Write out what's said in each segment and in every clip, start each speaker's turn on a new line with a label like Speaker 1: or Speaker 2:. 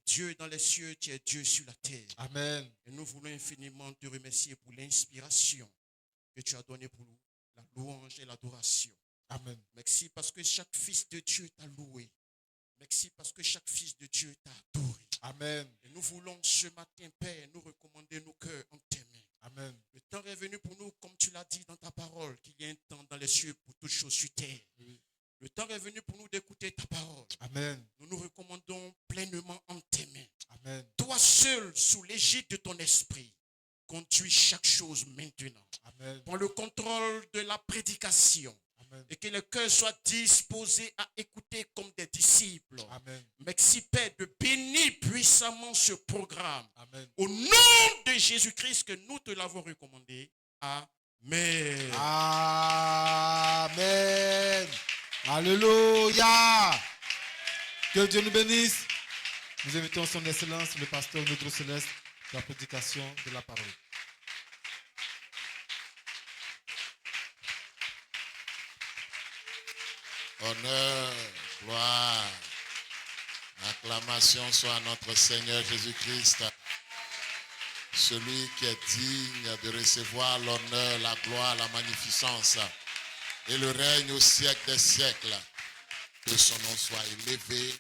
Speaker 1: Dieu dans les cieux, tu es Dieu sur la terre.
Speaker 2: Amen.
Speaker 1: Et nous voulons infiniment te remercier pour l'inspiration que tu as donnée pour nous, la louange et l'adoration.
Speaker 2: Amen.
Speaker 1: Merci parce que chaque fils de Dieu t'a loué. Merci parce que chaque fils de Dieu t'a adoré.
Speaker 2: Amen.
Speaker 1: Et nous voulons ce matin, Père, nous recommander nos cœurs en tes mains.
Speaker 2: Amen.
Speaker 1: Le temps est venu pour nous, comme tu l'as dit dans ta parole, qu'il y a un temps dans les cieux pour toutes choses sur terre.
Speaker 2: Oui.
Speaker 1: Le temps est venu pour nous d'écouter ta parole.
Speaker 2: Amen.
Speaker 1: Nous nous recommandons pleinement en tes mains.
Speaker 2: Amen.
Speaker 1: Toi seul, sous l'égide de ton esprit, conduis chaque chose maintenant.
Speaker 2: Amen.
Speaker 1: Prends le contrôle de la prédication.
Speaker 2: Amen.
Speaker 1: Et que le cœur soit disposé à écouter comme des disciples.
Speaker 2: Amen.
Speaker 1: Merci Père de bénir puissamment ce programme.
Speaker 2: Amen.
Speaker 1: Au nom de Jésus-Christ que nous te l'avons recommandé. Amen.
Speaker 2: Amen. Alléluia. Que Dieu nous bénisse. Nous invitons son excellence, le pasteur notre céleste, pour la prédication de la parole.
Speaker 3: Honneur, gloire, acclamation soit à notre Seigneur Jésus-Christ, celui qui est digne de recevoir l'honneur, la gloire, la magnificence et le règne au siècle des siècles. Que son nom soit élevé,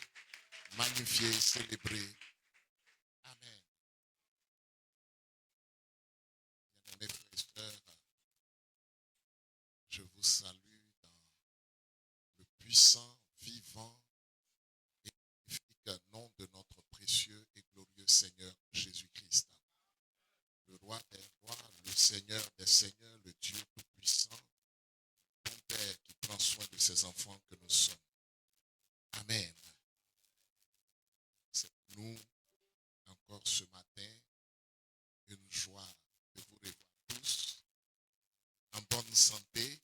Speaker 3: magnifié, célébré. Amen. Bien-aimés frères et sœurs, je vous salue le puissant, vivant et magnifique nom de notre précieux et glorieux Seigneur Jésus-Christ. Le roi des rois, le Seigneur des seigneurs, le Dieu tout-puissant, ton Père qui prend soin de ses enfants que nous sommes. Amen. C'est pour nous, encore ce matin, une joie de vous revoir tous en bonne santé,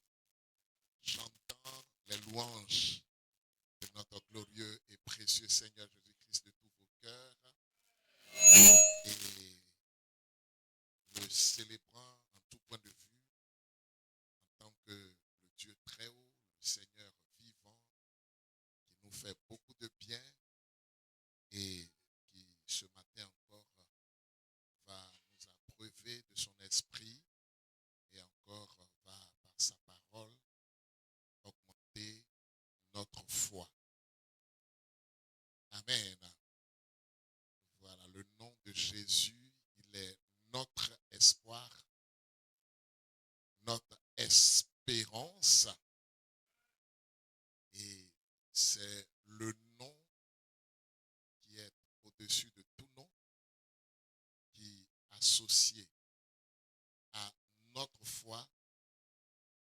Speaker 3: chantant les louanges de notre glorieux et précieux Seigneur Jésus-Christ de tous vos cœurs et le célébrant en tout point de vue en tant que le Dieu très haut, le Seigneur vivant qui nous fait beaucoup de bien et qui ce matin encore va nous abreuver de son esprit et encore va par sa parole augmenter notre foi. Amen. Voilà, le nom de Jésus, il est notre espoir, notre espérance. Et c'est le nom qui est au-dessus de tout nom, qui associé à notre foi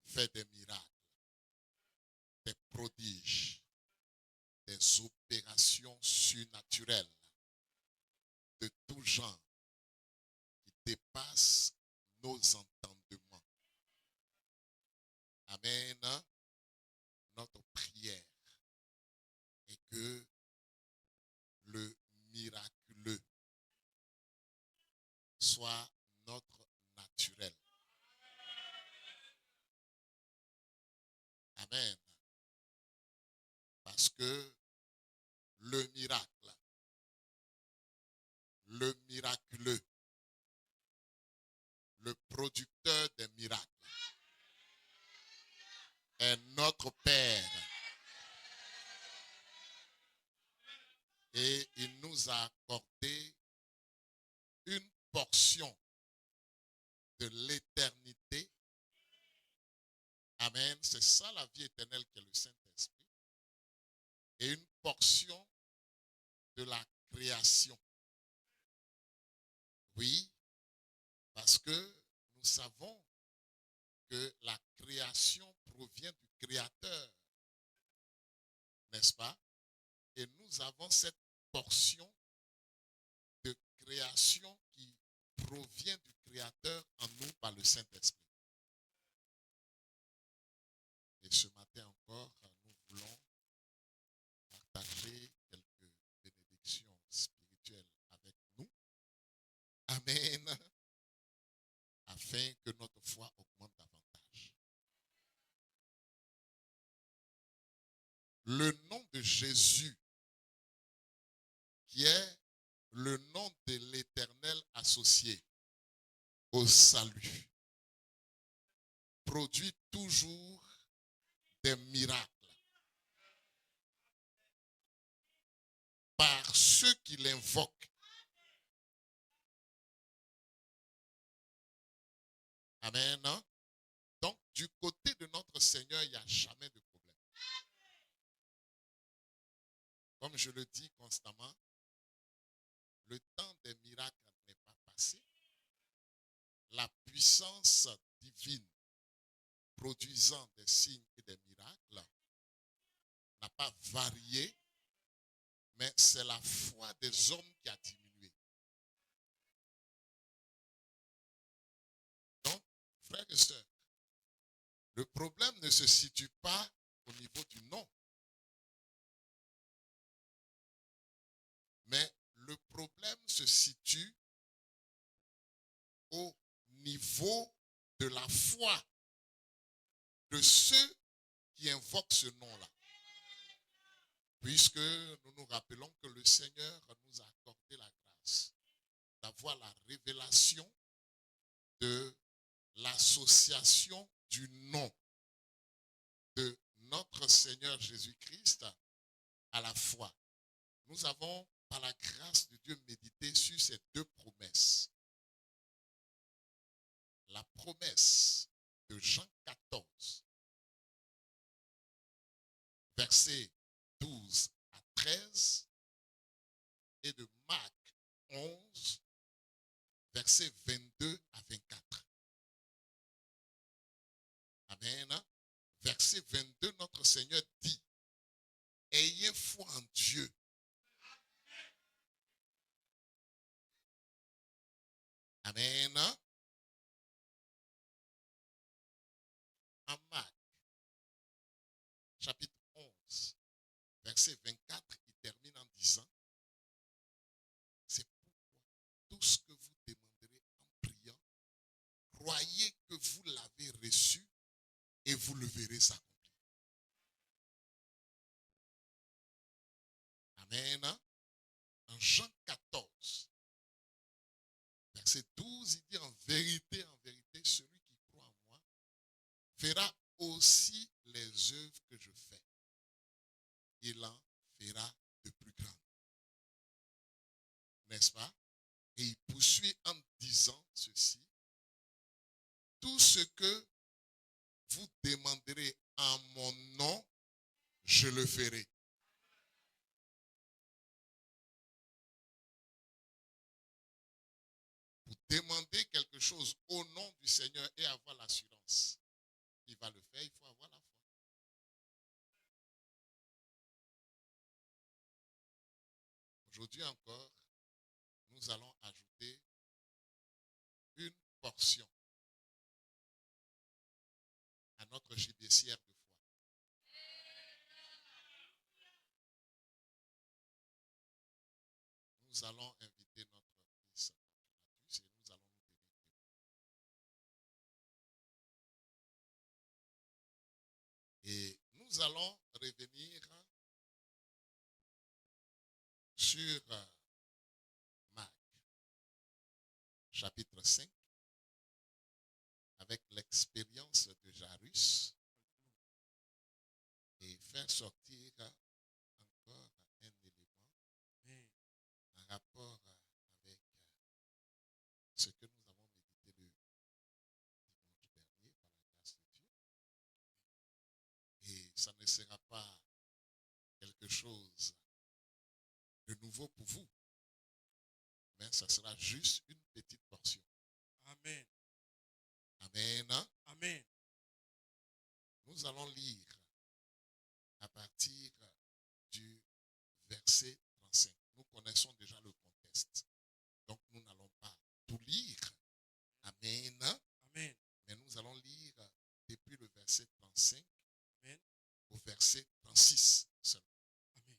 Speaker 3: fait des miracles, des prodiges, des opérations surnaturelles de tout genre qui dépassent nos entendements. Amen. Notre prière est que le miraculeux soit notre naturel. Amen. Parce que le miracle, le miraculeux, le producteur des miracles est notre Père. Et il nous a accordé une portion de l'éternité. Amen. C'est ça la vie éternelle qui est le Saint-Esprit. Et une portion de la création. Oui, parce que nous savons que la création provient du Créateur. N'est-ce pas? Et nous avons cette portion de création qui provient du Créateur en nous par le Saint-Esprit. Et ce matin encore, nous voulons partager quelques bénédictions spirituelles avec nous. Amen. Afin que notre foi augmente davantage. Le nom de Jésus, qui est le nom de l'Éternel associé au salut produit toujours des miracles par ceux qui l'invoquent. Amen. Hein? Donc, du côté de notre Seigneur, il n'y a jamais de problème. Comme je le dis constamment, le temps des miracles n'est pas passé. La puissance divine produisant des signes et des miracles n'a pas varié, mais c'est la foi des hommes qui a diminué. Donc, frères et sœurs, le problème ne se situe pas au niveau du nom, mais le problème se situe au niveau de la foi de ceux qui invoquent ce nom-là. Puisque nous nous rappelons que le Seigneur nous a accordé la grâce d'avoir la révélation de l'association du nom de notre Seigneur Jésus-Christ à la foi. Nous avons, par la grâce de Dieu, médité sur ces deux promesses. La promesse de Jean 14, versets 12 à 13, et de Marc 11, versets 22 à 24. Amen. Verset 22, notre Seigneur dit, ayez foi en Dieu. Amen. En Marc, chapitre 11, verset 24, il termine en disant, c'est pourquoi tout ce que vous demanderez en priant, croyez que vous l'avez reçu et vous le verrez s'accomplir. Amen. En Jean 14, verset 12, il dit en vérité, celui qui croit en moi fera aussi les œuvres que je fais. Il en fera de plus grandes. N'est-ce pas? Et il poursuit en disant ceci. Tout ce que vous demanderez en mon nom, je le ferai. Vous demandez quelque chose au nom du Seigneur et avoir l'assurance qu'il va le faire, il faut avoir la foi. Aujourd'hui encore, nous allons ajouter une portion à notre gibecière de foi. Nous allons inviter notre fils Fortunatus et nous allons nous tenir debout. Et nous allons revenir sur Marc, chapitre 5, avec l'expérience de Jairus et faire sortir encore un élément en rapport avec ce que nous avons médité le dimanche dernier par la grâce de Dieu. Et ça ne sera pas quelque chose de nouveau pour vous, mais ça sera juste une petite portion.
Speaker 1: Amen.
Speaker 3: Amen.
Speaker 1: Amen.
Speaker 3: Nous allons lire à partir du verset 35. Nous connaissons déjà le contexte. Donc nous n'allons pas tout lire. Amen.
Speaker 1: Amen.
Speaker 3: Mais nous allons lire depuis le verset 35
Speaker 1: Amen.
Speaker 3: au verset 36 seulement.
Speaker 1: Amen.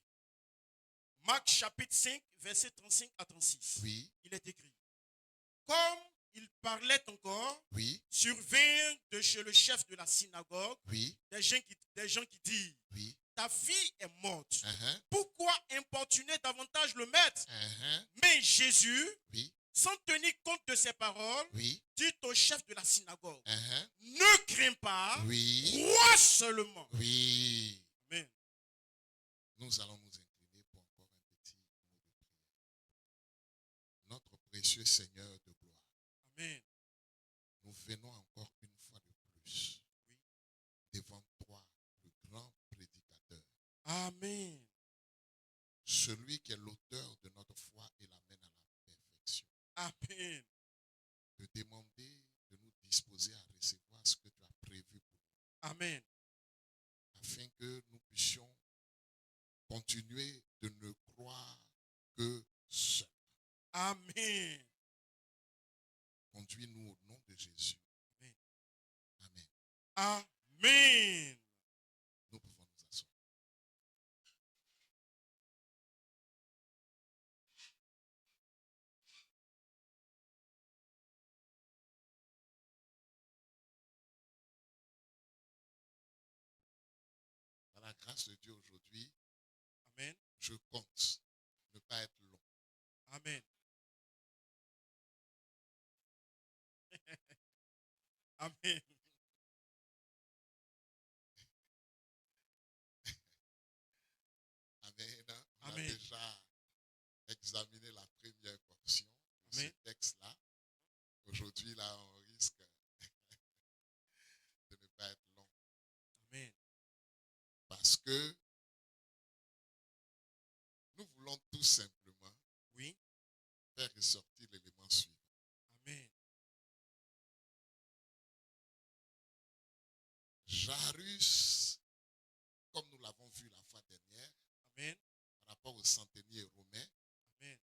Speaker 1: Marc chapitre 5, verset 35 à 36.
Speaker 3: Oui,
Speaker 1: Il est écrit. Comme il parlait encore,
Speaker 3: oui,
Speaker 1: survint de chez le chef de la synagogue
Speaker 3: oui,
Speaker 1: des gens qui disent,
Speaker 3: oui.
Speaker 1: ta fille est morte.
Speaker 3: Uh-huh,
Speaker 1: Pourquoi importuner davantage le maître?
Speaker 3: uh-huh.
Speaker 1: Mais Mais Jésus,
Speaker 3: Oui,
Speaker 1: sans tenir compte de ces paroles,
Speaker 3: oui,
Speaker 1: dit au chef de la synagogue,
Speaker 3: uh-huh,
Speaker 1: ne crains pas,
Speaker 3: oui,
Speaker 1: crois seulement.
Speaker 3: oui.
Speaker 1: Amen.
Speaker 3: Nous allons nous incliner pour encore un petit mot de prière. Notre précieux Seigneur de gloire,
Speaker 1: Amen.
Speaker 3: nous venons encore une fois de plus devant toi, le grand prédicateur,
Speaker 1: Amen.
Speaker 3: celui qui est l'auteur de notre foi et l'amène à la perfection.
Speaker 1: Amen.
Speaker 3: De demander de nous disposer à recevoir ce que tu as prévu pour nous,
Speaker 1: Amen.
Speaker 3: afin que nous puissions continuer de ne croire que seul.
Speaker 1: Amen.
Speaker 3: Conduis-nous au nom de Jésus.
Speaker 1: Amen.
Speaker 3: Amen.
Speaker 1: Amen.
Speaker 3: Nous pouvons nous asseoir. Par la grâce de Dieu aujourd'hui,
Speaker 1: Amen.
Speaker 3: je compte ne pas être long.
Speaker 1: Amen. Amen.
Speaker 3: Amen. On a
Speaker 1: Amen.
Speaker 3: déjà examiné la première portion de
Speaker 1: Amen.
Speaker 3: ce texte-là. Aujourd'hui, là, on risque de ne pas être long.
Speaker 1: Amen.
Speaker 3: Parce que nous voulons tout simplement
Speaker 1: Oui.
Speaker 3: faire ressortir l'élément suivant.
Speaker 1: Amen.
Speaker 3: Jarus, comme nous l'avons vu la fois dernière,
Speaker 1: Amen.
Speaker 3: par rapport aux centeniers romains,
Speaker 1: Amen.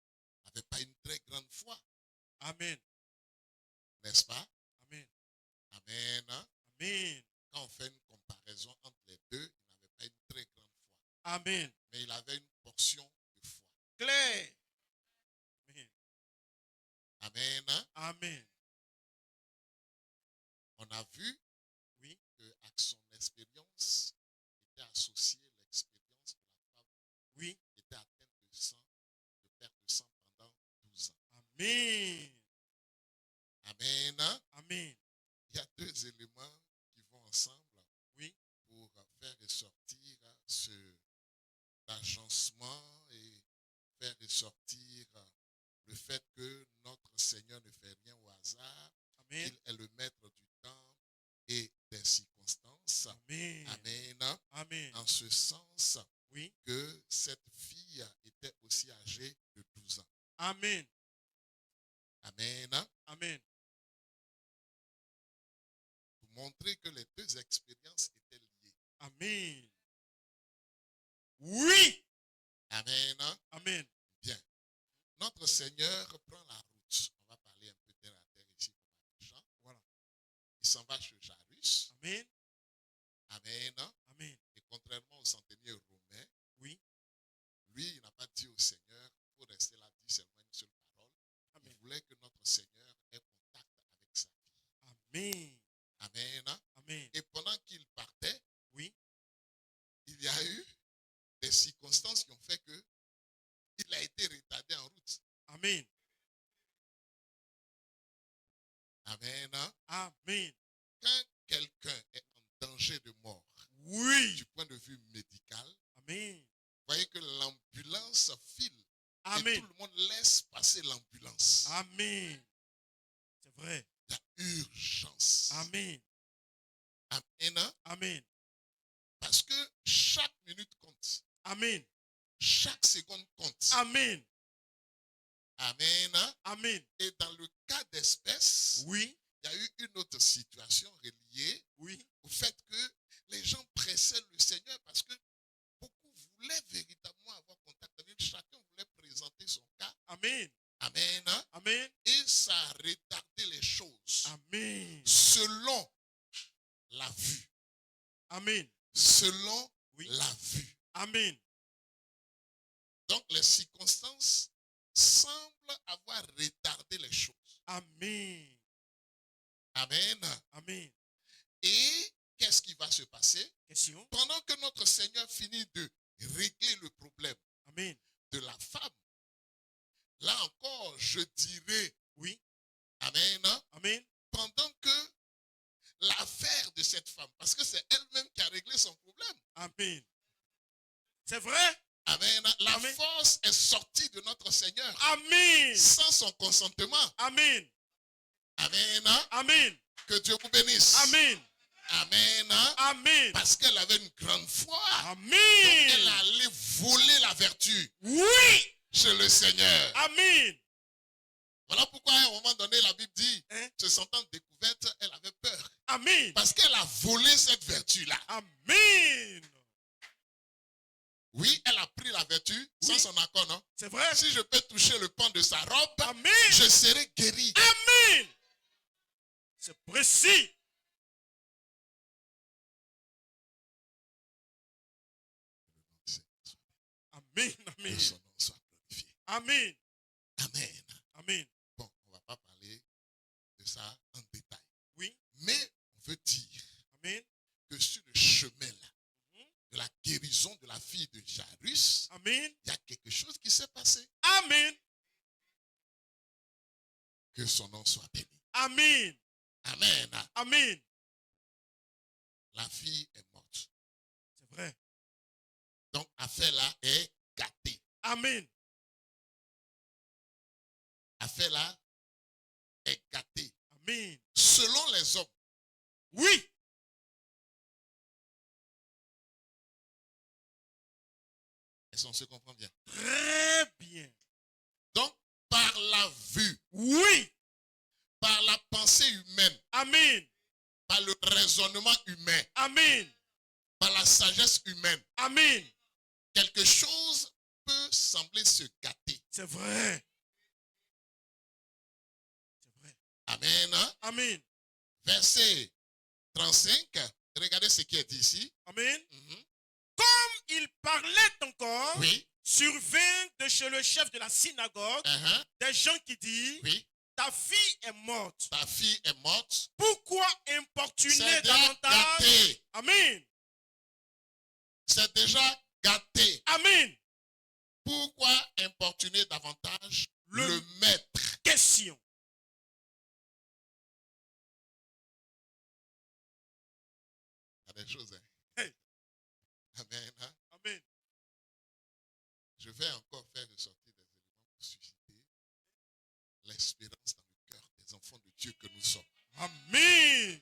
Speaker 3: n'avait pas une très grande foi,
Speaker 1: Amen.
Speaker 3: n'est-ce pas?
Speaker 1: Amen.
Speaker 3: Amen.
Speaker 1: Amen.
Speaker 3: Quand on fait une comparaison entre les deux, il n'avait pas une très grande foi.
Speaker 1: Amen.
Speaker 3: Mais il avait une portion de foi.
Speaker 1: Claire. Amen.
Speaker 3: Amen.
Speaker 1: Amen.
Speaker 3: On a vu
Speaker 1: Oui.
Speaker 3: qu'à son expérience était associée l'expérience de la femme
Speaker 1: Oui.
Speaker 3: qui était atteinte de sang, de perte de sang pendant 12 ans.
Speaker 1: Amen.
Speaker 3: Amen.
Speaker 1: Amen.
Speaker 3: Il y a deux éléments qui vont ensemble,
Speaker 1: Oui.
Speaker 3: pour faire ressortir ce agencement et faire ressortir le fait que notre Seigneur ne fait rien au hasard.
Speaker 1: Amen.
Speaker 3: Il est le maître du temps et des circonstances.
Speaker 1: Amen.
Speaker 3: Amen.
Speaker 1: Amen.
Speaker 3: En ce sens
Speaker 1: Oui.
Speaker 3: que cette fille était aussi âgée de 12 ans.
Speaker 1: Amen.
Speaker 3: Amen.
Speaker 1: Amen.
Speaker 3: Pour montrer que les deux expériences étaient liées.
Speaker 1: Amen. Oui.
Speaker 3: Amen.
Speaker 1: Amen.
Speaker 3: Bien. Notre Seigneur prend la route. On va parler un peu terre à terre ici pour Jean.
Speaker 1: Voilà.
Speaker 3: Il s'en va chez Jarus.
Speaker 1: Amen.
Speaker 3: Amen.
Speaker 1: Amen.
Speaker 3: Et contrairement au centenier romain,
Speaker 1: Oui.
Speaker 3: lui, il n'a pas dit au Seigneur, il faut rester là, dit seulement une seule parole.
Speaker 1: Amen.
Speaker 3: Il voulait que notre Seigneur ait contact avec sa fille.
Speaker 1: Amen.
Speaker 3: Amen.
Speaker 1: Amen.
Speaker 3: Et pendant qu'il partait,
Speaker 1: Oui.
Speaker 3: il y a eu des circonstances qui ont fait que il a été retardé en route.
Speaker 1: Amen.
Speaker 3: Amen.
Speaker 1: Amen.
Speaker 3: Quand quelqu'un est en danger de mort,
Speaker 1: Oui.
Speaker 3: du point de vue médical,
Speaker 1: Amen.
Speaker 3: vous voyez que l'ambulance file. Et
Speaker 1: Amen.
Speaker 3: tout le monde laisse passer l'ambulance.
Speaker 1: Amen. C'est vrai.
Speaker 3: Il y a urgence.
Speaker 1: Amen.
Speaker 3: Amen.
Speaker 1: Amen.
Speaker 3: Parce que chaque minute compte.
Speaker 1: Amen.
Speaker 3: Chaque seconde compte.
Speaker 1: Amen.
Speaker 3: Amen.
Speaker 1: Amen.
Speaker 3: Et dans le cas d'espèce,
Speaker 1: Oui.
Speaker 3: il y a eu une autre situation reliée
Speaker 1: Oui.
Speaker 3: au fait que les gens pressaient le Seigneur parce que beaucoup voulaient véritablement avoir contact avec lui. Chacun voulait présenter son cas.
Speaker 1: Amen.
Speaker 3: Amen.
Speaker 1: Amen.
Speaker 3: Et ça a retardé les choses.
Speaker 1: Amen.
Speaker 3: Selon la vue.
Speaker 1: Amen.
Speaker 3: Selon
Speaker 1: Oui.
Speaker 3: la vue.
Speaker 1: Amen.
Speaker 3: Donc les circonstances semblent avoir retardé les choses.
Speaker 1: Amen.
Speaker 3: Amen.
Speaker 1: Amen.
Speaker 3: Et qu'est-ce qui va se passer?
Speaker 1: Question.
Speaker 3: Pendant que notre Seigneur finit de régler le problème
Speaker 1: Amen.
Speaker 3: de la femme, là encore, je dirais,
Speaker 1: Oui.
Speaker 3: amen,
Speaker 1: Amen.
Speaker 3: pendant que l'affaire de cette femme, parce que c'est elle-même qui a réglé son problème.
Speaker 1: Amen. C'est vrai?
Speaker 3: Amen. La
Speaker 1: Amen.
Speaker 3: force est sortie de notre Seigneur
Speaker 1: Amen.
Speaker 3: sans son consentement.
Speaker 1: Amen.
Speaker 3: Amen.
Speaker 1: Amen.
Speaker 3: Que Dieu vous bénisse.
Speaker 1: Amen.
Speaker 3: Amen.
Speaker 1: Amen.
Speaker 3: Parce qu'elle avait une grande foi.
Speaker 1: Amen.
Speaker 3: Donc elle allait voler la vertu
Speaker 1: Oui.
Speaker 3: chez le Seigneur.
Speaker 1: Amen.
Speaker 3: Voilà pourquoi à un moment donné, la Bible dit,
Speaker 1: Hein?
Speaker 3: se sentant découverte, elle avait peur.
Speaker 1: Amen.
Speaker 3: Parce qu'elle a volé cette vertu-là.
Speaker 1: Amen.
Speaker 3: Oui, elle a pris la vertu sans
Speaker 1: Oui.
Speaker 3: son accord, non?
Speaker 1: C'est vrai?
Speaker 3: Si je peux toucher le pan de sa robe,
Speaker 1: Amen.
Speaker 3: je serai guéri.
Speaker 1: Amen. C'est précis. Amen.
Speaker 3: Que
Speaker 1: Amen.
Speaker 3: son nom soit glorifié.
Speaker 1: Amen.
Speaker 3: Amen.
Speaker 1: Amen.
Speaker 3: Bon, on ne va pas parler de ça en détail.
Speaker 1: Oui.
Speaker 3: Mais on veut dire
Speaker 1: Amen.
Speaker 3: que sur le chemin-là, de la guérison de la fille de Jairus,
Speaker 1: Amen.
Speaker 3: il y a quelque chose qui s'est passé.
Speaker 1: Amen.
Speaker 3: Que son nom soit béni.
Speaker 1: Amen.
Speaker 3: Amen.
Speaker 1: Amen.
Speaker 3: La fille est morte.
Speaker 1: C'est vrai.
Speaker 3: Donc, affaire-là est gâtée.
Speaker 1: Amen.
Speaker 3: Affaire-là est gâtée.
Speaker 1: Amen.
Speaker 3: Selon les hommes.
Speaker 1: Oui.
Speaker 3: Est-ce qu'on se comprend bien?
Speaker 1: Très bien.
Speaker 3: Donc, par la vue,
Speaker 1: Oui.
Speaker 3: par la pensée humaine,
Speaker 1: Amen.
Speaker 3: par le raisonnement humain,
Speaker 1: Amen.
Speaker 3: par la sagesse humaine,
Speaker 1: Amen.
Speaker 3: quelque chose peut sembler se gâter.
Speaker 1: C'est vrai. C'est vrai.
Speaker 3: Amen.
Speaker 1: Amen.
Speaker 3: Verset 35. Regardez ce qui est dit ici.
Speaker 1: Amen.
Speaker 3: Mhm.
Speaker 1: Comme il parlait encore,
Speaker 3: Oui.
Speaker 1: survint de chez le chef de la synagogue
Speaker 3: Uh-huh.
Speaker 1: des gens qui disent,
Speaker 3: Oui.
Speaker 1: ta fille est morte.
Speaker 3: Ta fille est morte.
Speaker 1: Pourquoi importuner
Speaker 3: C'est déjà
Speaker 1: davantage?
Speaker 3: gâté.
Speaker 1: Amen.
Speaker 3: C'est déjà gâté.
Speaker 1: Amen.
Speaker 3: Pourquoi importuner davantage
Speaker 1: Le-
Speaker 3: le maître?
Speaker 1: Question.
Speaker 3: Il y a des choses. Hein?
Speaker 1: Hey.
Speaker 3: Amen. Hein?
Speaker 1: Amen.
Speaker 3: Je vais encore faire ressortir des éléments pour susciter l'espérance dans le cœur des enfants de Dieu que nous sommes.
Speaker 1: Amen.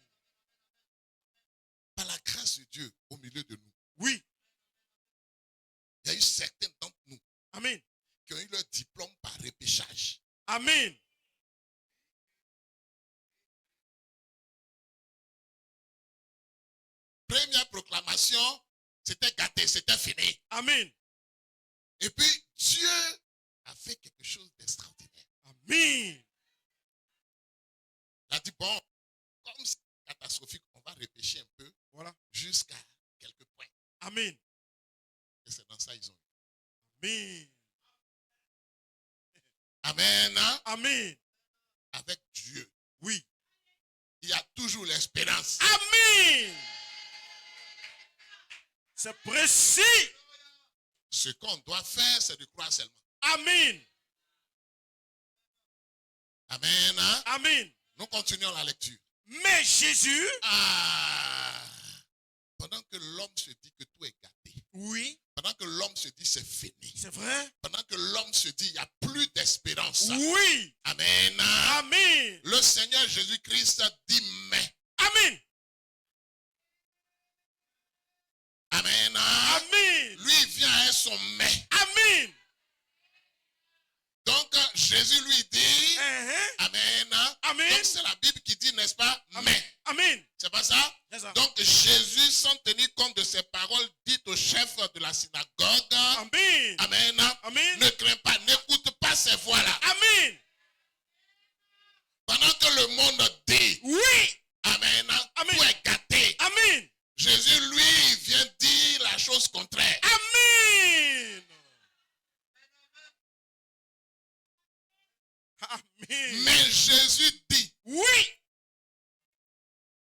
Speaker 3: Par la grâce de Dieu au milieu de nous,
Speaker 1: Oui.
Speaker 3: il y a eu certains d'entre nous
Speaker 1: Amen.
Speaker 3: qui ont eu leur diplôme par repêchage.
Speaker 1: Amen.
Speaker 3: Première proclamation, c'était gâté, c'était fini.
Speaker 1: Amen.
Speaker 3: Et puis, Dieu a fait quelque chose d'extraordinaire.
Speaker 1: Amen.
Speaker 3: Il a dit, bon, comme c'est catastrophique, on va repêcher un peu
Speaker 1: Voilà.
Speaker 3: jusqu'à quelques points.
Speaker 1: Amen.
Speaker 3: Et c'est dans ça qu'ils ont eu.
Speaker 1: Amen.
Speaker 3: Amen. Hein?
Speaker 1: Amen.
Speaker 3: Avec Dieu,
Speaker 1: Oui.
Speaker 3: il y a toujours l'espérance.
Speaker 1: Amen. C'est précis.
Speaker 3: Ce qu'on doit faire, c'est de croire seulement.
Speaker 1: Amen.
Speaker 3: Amen. Hein?
Speaker 1: Amen.
Speaker 3: Nous continuons la lecture.
Speaker 1: Mais Jésus,
Speaker 3: Pendant que l'homme se dit que tout est gâté,
Speaker 1: oui,
Speaker 3: pendant que l'homme se dit c'est fini,
Speaker 1: c'est vrai.
Speaker 3: pendant que l'homme se dit il n'y a plus d'espérance.
Speaker 1: Oui.
Speaker 3: Amen.
Speaker 1: Amen.
Speaker 3: Le Seigneur Jésus-Christ dit mais.
Speaker 1: Amen.
Speaker 3: Amen.
Speaker 1: Amen.
Speaker 3: Lui vient à son mais.
Speaker 1: Amen.
Speaker 3: Donc Jésus lui dit Amen.
Speaker 1: Amen.
Speaker 3: Donc c'est la Bible qui dit, n'est-ce pas, mais.
Speaker 1: Amen.
Speaker 3: C'est pas ça?
Speaker 1: C'est ça.
Speaker 3: Donc Jésus, sans tenir compte de ces paroles dites au chef de la synagogue,
Speaker 1: Amen.
Speaker 3: Amen.
Speaker 1: Amen.
Speaker 3: Ne crains pas, n'écoute pas ces voix-là.
Speaker 1: Amen.
Speaker 3: Pendant que le monde dit,
Speaker 1: Oui.
Speaker 3: Amen,
Speaker 1: Amen.
Speaker 3: tout est gâté.
Speaker 1: Amen.
Speaker 3: Jésus, lui, vient dire la chose contraire.
Speaker 1: Amen. Amen.
Speaker 3: Mais Jésus dit,
Speaker 1: Oui.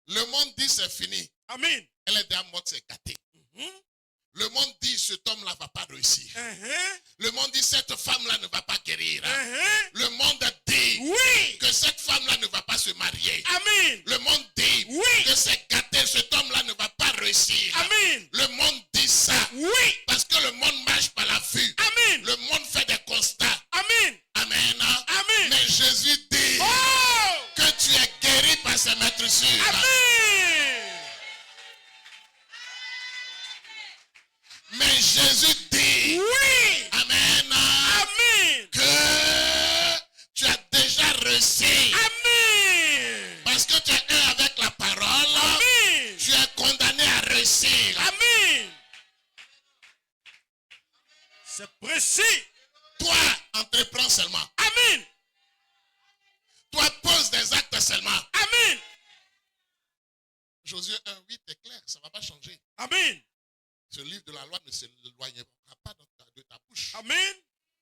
Speaker 3: le monde dit c'est fini.
Speaker 1: Amen.
Speaker 3: Elle est déjà morte, c'est gâté.
Speaker 1: Mhm.
Speaker 3: Le monde dit, cet homme-là ne va pas réussir.
Speaker 1: Uh-huh.
Speaker 3: Le monde dit, cette femme-là ne va pas guérir.
Speaker 1: Uh-huh.
Speaker 3: Le monde dit
Speaker 1: Oui.
Speaker 3: que cette femme-là ne va pas se marier.
Speaker 1: Amen.
Speaker 3: Le monde dit
Speaker 1: Oui.
Speaker 3: que c'est gâté, cet homme-là ne va pas réussir.
Speaker 1: Amen.
Speaker 3: Le monde dit ça.
Speaker 1: Oui.
Speaker 3: Parce que le monde marche par la vue.
Speaker 1: Amen.
Speaker 3: Le monde fait des constats.
Speaker 1: Amen.
Speaker 3: Amen.
Speaker 1: Amen.
Speaker 3: Mais Jésus dit
Speaker 1: Oh.
Speaker 3: que tu es guéri par ses maîtresses.
Speaker 1: Amen.
Speaker 3: Mais Jésus dit,
Speaker 1: Oui.
Speaker 3: Amen,
Speaker 1: Amen.
Speaker 3: que tu as déjà reçu.
Speaker 1: Amen.
Speaker 3: Parce que tu es un avec la parole,
Speaker 1: Amen.
Speaker 3: tu es condamné à réussir.
Speaker 1: Amen. C'est précis.
Speaker 3: Toi, entreprends seulement.
Speaker 1: Amen.
Speaker 3: Toi, pose des actes seulement.
Speaker 1: Amen.
Speaker 3: Josué 1:8 est clair, ça ne va pas changer.
Speaker 1: Amen.
Speaker 3: Ce livre de la loi ne s'éloignera pas de ta bouche.
Speaker 1: Amen.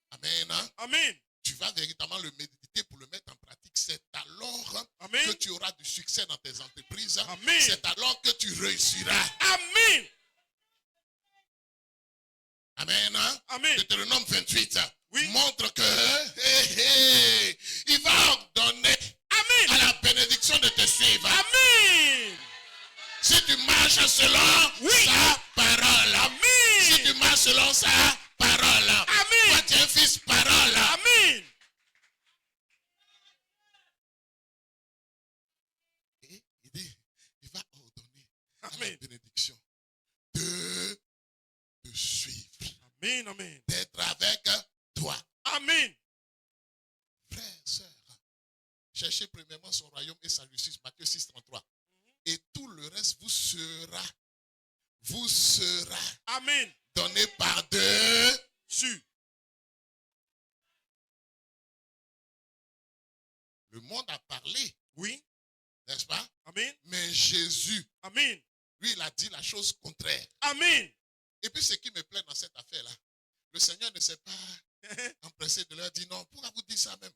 Speaker 3: Amen.
Speaker 1: Amen.
Speaker 3: Tu vas véritablement le méditer pour le mettre en pratique. C'est alors
Speaker 1: Amen.
Speaker 3: que tu auras du succès dans tes entreprises.
Speaker 1: Amen.
Speaker 3: C'est alors que tu réussiras.
Speaker 1: Amen.
Speaker 3: Amen.
Speaker 1: Amen.
Speaker 3: Deutéronome 28
Speaker 1: Oui.
Speaker 3: montre que il va ordonner
Speaker 1: Amen.
Speaker 3: à la bénédiction de te suivre.
Speaker 1: Amen.
Speaker 3: Si tu marches selon
Speaker 1: Oui.
Speaker 3: sa parole.
Speaker 1: Amen.
Speaker 3: Si tu marches selon sa parole.
Speaker 1: Amen.
Speaker 3: Toi, tu es un fils parole.
Speaker 1: Amen.
Speaker 3: Et il dit, il va ordonner à la
Speaker 1: Amen.
Speaker 3: bénédiction de te suivre.
Speaker 1: Amen. Amen.
Speaker 3: D'être avec toi.
Speaker 1: Amen.
Speaker 3: Frères, sœurs, cherchez premièrement son royaume et sa justice. Matthieu 6:33. Et tout le reste vous sera
Speaker 1: Amen.
Speaker 3: donné par-dessus. Le monde a parlé,
Speaker 1: Oui.
Speaker 3: n'est-ce pas?
Speaker 1: Amen.
Speaker 3: Mais Jésus,
Speaker 1: Amen.
Speaker 3: lui, il a dit la chose contraire.
Speaker 1: Amen.
Speaker 3: Et puis ce qui me plaît dans cette affaire-là, le Seigneur ne s'est pas empressé de leur dire non. Pourquoi vous dites ça même?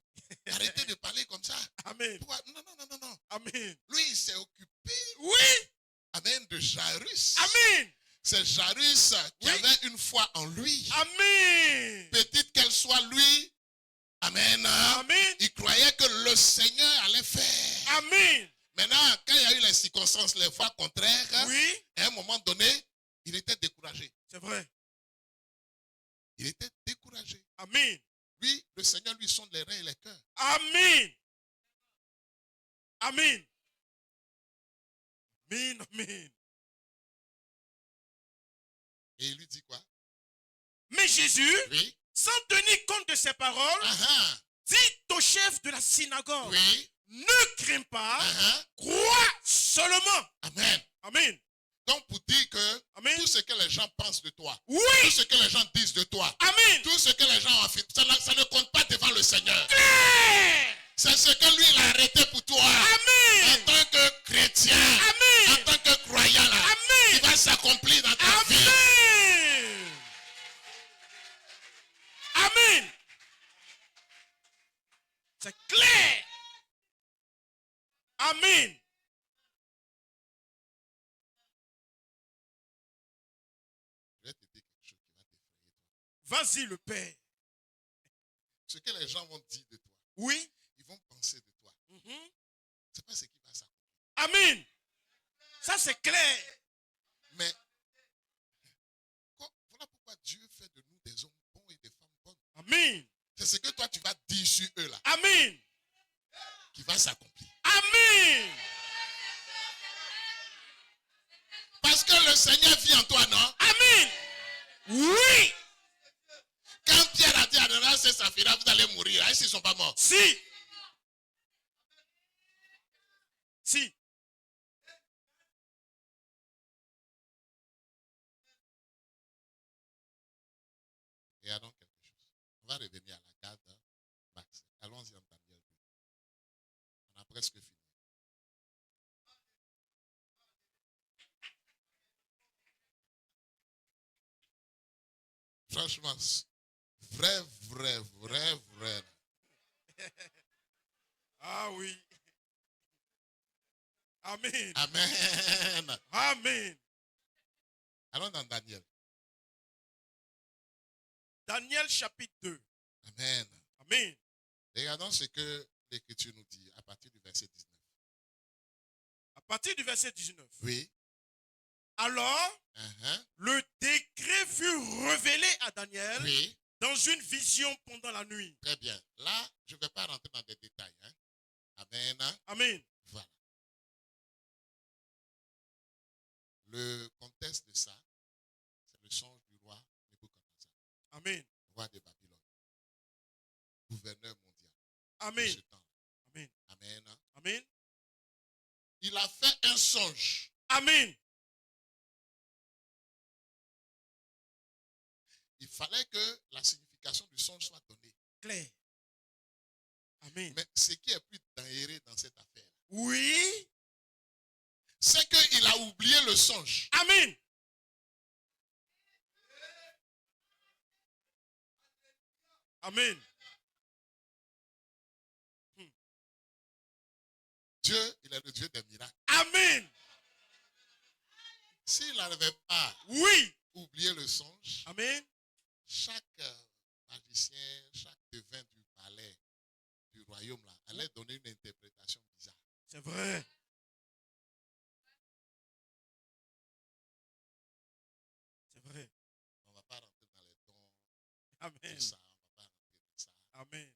Speaker 3: Arrêtez de parler comme ça.
Speaker 1: Amen.
Speaker 3: Pourquoi? Non.
Speaker 1: Amen.
Speaker 3: Lui, il s'est occupé,
Speaker 1: Oui.
Speaker 3: amen, de Jairus.
Speaker 1: Amen.
Speaker 3: C'est Jairus qui
Speaker 1: Oui.
Speaker 3: avait une foi en lui.
Speaker 1: Amen.
Speaker 3: Petite qu'elle soit, lui, amen,
Speaker 1: Amen.
Speaker 3: il croyait que le Seigneur allait faire.
Speaker 1: Amen.
Speaker 3: Maintenant, quand il y a eu les circonstances, les fois contraires,
Speaker 1: Oui.
Speaker 3: à un moment donné, il était découragé.
Speaker 1: C'est vrai.
Speaker 3: Il était découragé.
Speaker 1: Amen.
Speaker 3: Lui, le Seigneur lui sonde les reins et les cœurs.
Speaker 1: Amen. Amen. Amen. Amen.
Speaker 3: Et il lui dit quoi?
Speaker 1: Mais Jésus,
Speaker 3: Oui.
Speaker 1: sans tenir compte de ses paroles,
Speaker 3: Ah,
Speaker 1: dit au chef de la synagogue,
Speaker 3: oui.
Speaker 1: ne crains pas,
Speaker 3: Ah,
Speaker 1: crois seulement.
Speaker 3: amen.
Speaker 1: Amen.
Speaker 3: Donc pour dire que
Speaker 1: Amen.
Speaker 3: tout ce que les gens pensent de toi,
Speaker 1: Oui.
Speaker 3: tout ce que les gens disent de toi,
Speaker 1: Amen.
Speaker 3: tout ce que les gens affirment, ça ne compte pas devant le Seigneur.
Speaker 1: Claire.
Speaker 3: C'est ce que lui il a arrêté pour toi. En
Speaker 1: Amen.
Speaker 3: tant que chrétien, en
Speaker 1: Amen.
Speaker 3: tant que croyant, là,
Speaker 1: Amen.
Speaker 3: il va s'accomplir dans ta vie.
Speaker 1: Amen. Amen. C'est clair. Amen.
Speaker 3: Je vais te dire quelque chose qui va t'effrayer, toi.
Speaker 1: Vas-y, le Père.
Speaker 3: Ce que les gens vont dire de toi,
Speaker 1: Oui.
Speaker 3: ils vont penser de toi.
Speaker 1: Mhm.
Speaker 3: C'est pas ce qui va s'accomplir.
Speaker 1: Amen. Ça, c'est clair.
Speaker 3: Mais voilà pourquoi Dieu fait de nous des hommes bons et des femmes bonnes.
Speaker 1: Amen.
Speaker 3: C'est ce que toi tu vas dire sur eux là,
Speaker 1: Amen.
Speaker 3: qui va s'accomplir.
Speaker 1: Amen.
Speaker 3: Parce que le Seigneur vit en toi, non?
Speaker 1: Amen. Oui.
Speaker 3: Quand Pierre a dit à Ananias et Saphira, vous allez mourir, est-ce qu'ils ne sont pas morts?
Speaker 1: Si. Si.
Speaker 3: Regardons quelque chose. On va revenir à la garde, Max. Allons-y en Daniel 2. On a presque fini. Franchement, vrai.
Speaker 1: Ah oui. Amen.
Speaker 3: Amen.
Speaker 1: Amen.
Speaker 3: Allons dans Daniel.
Speaker 1: Daniel chapitre 2.
Speaker 3: Amen.
Speaker 1: Amen.
Speaker 3: Regardons ce que l'Écriture nous dit à partir du verset 19.
Speaker 1: À partir du verset 19.
Speaker 3: Oui.
Speaker 1: Alors,
Speaker 3: Uh-huh.
Speaker 1: le décret fut révélé à Daniel
Speaker 3: Oui.
Speaker 1: dans une vision pendant la nuit.
Speaker 3: Très bien. Là, je ne vais pas rentrer dans des détails. Hein. Amen.
Speaker 1: Amen.
Speaker 3: Voilà. Le contexte de ça, c'est le songe du roi Nebuchadnezzar,
Speaker 1: Amen.
Speaker 3: roi de Babylone, gouverneur mondial de
Speaker 1: Amen.
Speaker 3: ce temps.
Speaker 1: Amen.
Speaker 3: Amen.
Speaker 1: Amen.
Speaker 3: Il a fait un songe.
Speaker 1: Amen.
Speaker 3: Il fallait que la signification du songe soit donnée.
Speaker 1: Clair. Amen.
Speaker 3: Mais ce qui est plus dangereux dans cette affaire,
Speaker 1: Oui.
Speaker 3: c'est qu'il a oublié le songe.
Speaker 1: Amen. Amen.
Speaker 3: Dieu, il est le Dieu des miracles.
Speaker 1: Amen.
Speaker 3: S'il n'avait pas
Speaker 1: Oui.
Speaker 3: oublié le songe,
Speaker 1: Amen.
Speaker 3: chaque magicien, chaque devin du palais, du royaume, là, allait donner une interprétation bizarre.
Speaker 1: C'est vrai. C'est vrai.
Speaker 3: On ne va pas rentrer dans les dons,
Speaker 1: Amen.
Speaker 3: tout ça. On ne va pas rentrer dans ça.
Speaker 1: Amen.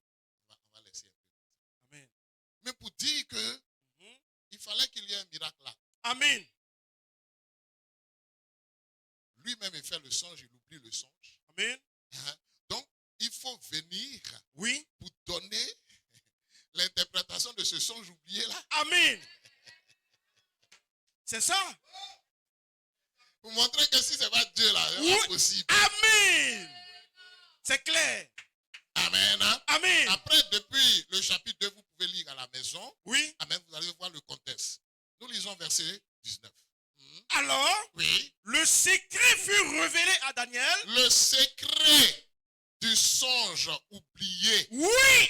Speaker 3: On va laisser un peu.
Speaker 1: Amen.
Speaker 3: Mais pour dire que il fallait qu'il y ait un miracle là.
Speaker 1: Amen.
Speaker 3: Lui-même, il fait le songe, il oublie le songe.
Speaker 1: Amen.
Speaker 3: Hein? Donc, il faut venir
Speaker 1: Oui.
Speaker 3: pour donner l'interprétation de ce songe oublié là.
Speaker 1: Amen. C'est ça.
Speaker 3: Pour montrer que si ce n'est pas Dieu là, c'est
Speaker 1: Oui.
Speaker 3: pas possible.
Speaker 1: Amen. C'est clair.
Speaker 3: Amen. Hein?
Speaker 1: Amen.
Speaker 3: Après, depuis le chapitre 2, vous pouvez lire à la maison.
Speaker 1: Oui.
Speaker 3: Amen. Vous allez voir le contexte. Nous lisons verset 19.
Speaker 1: Alors,
Speaker 3: Oui.
Speaker 1: le secret fut révélé à Daniel.
Speaker 3: Le secret du songe oublié
Speaker 1: Oui.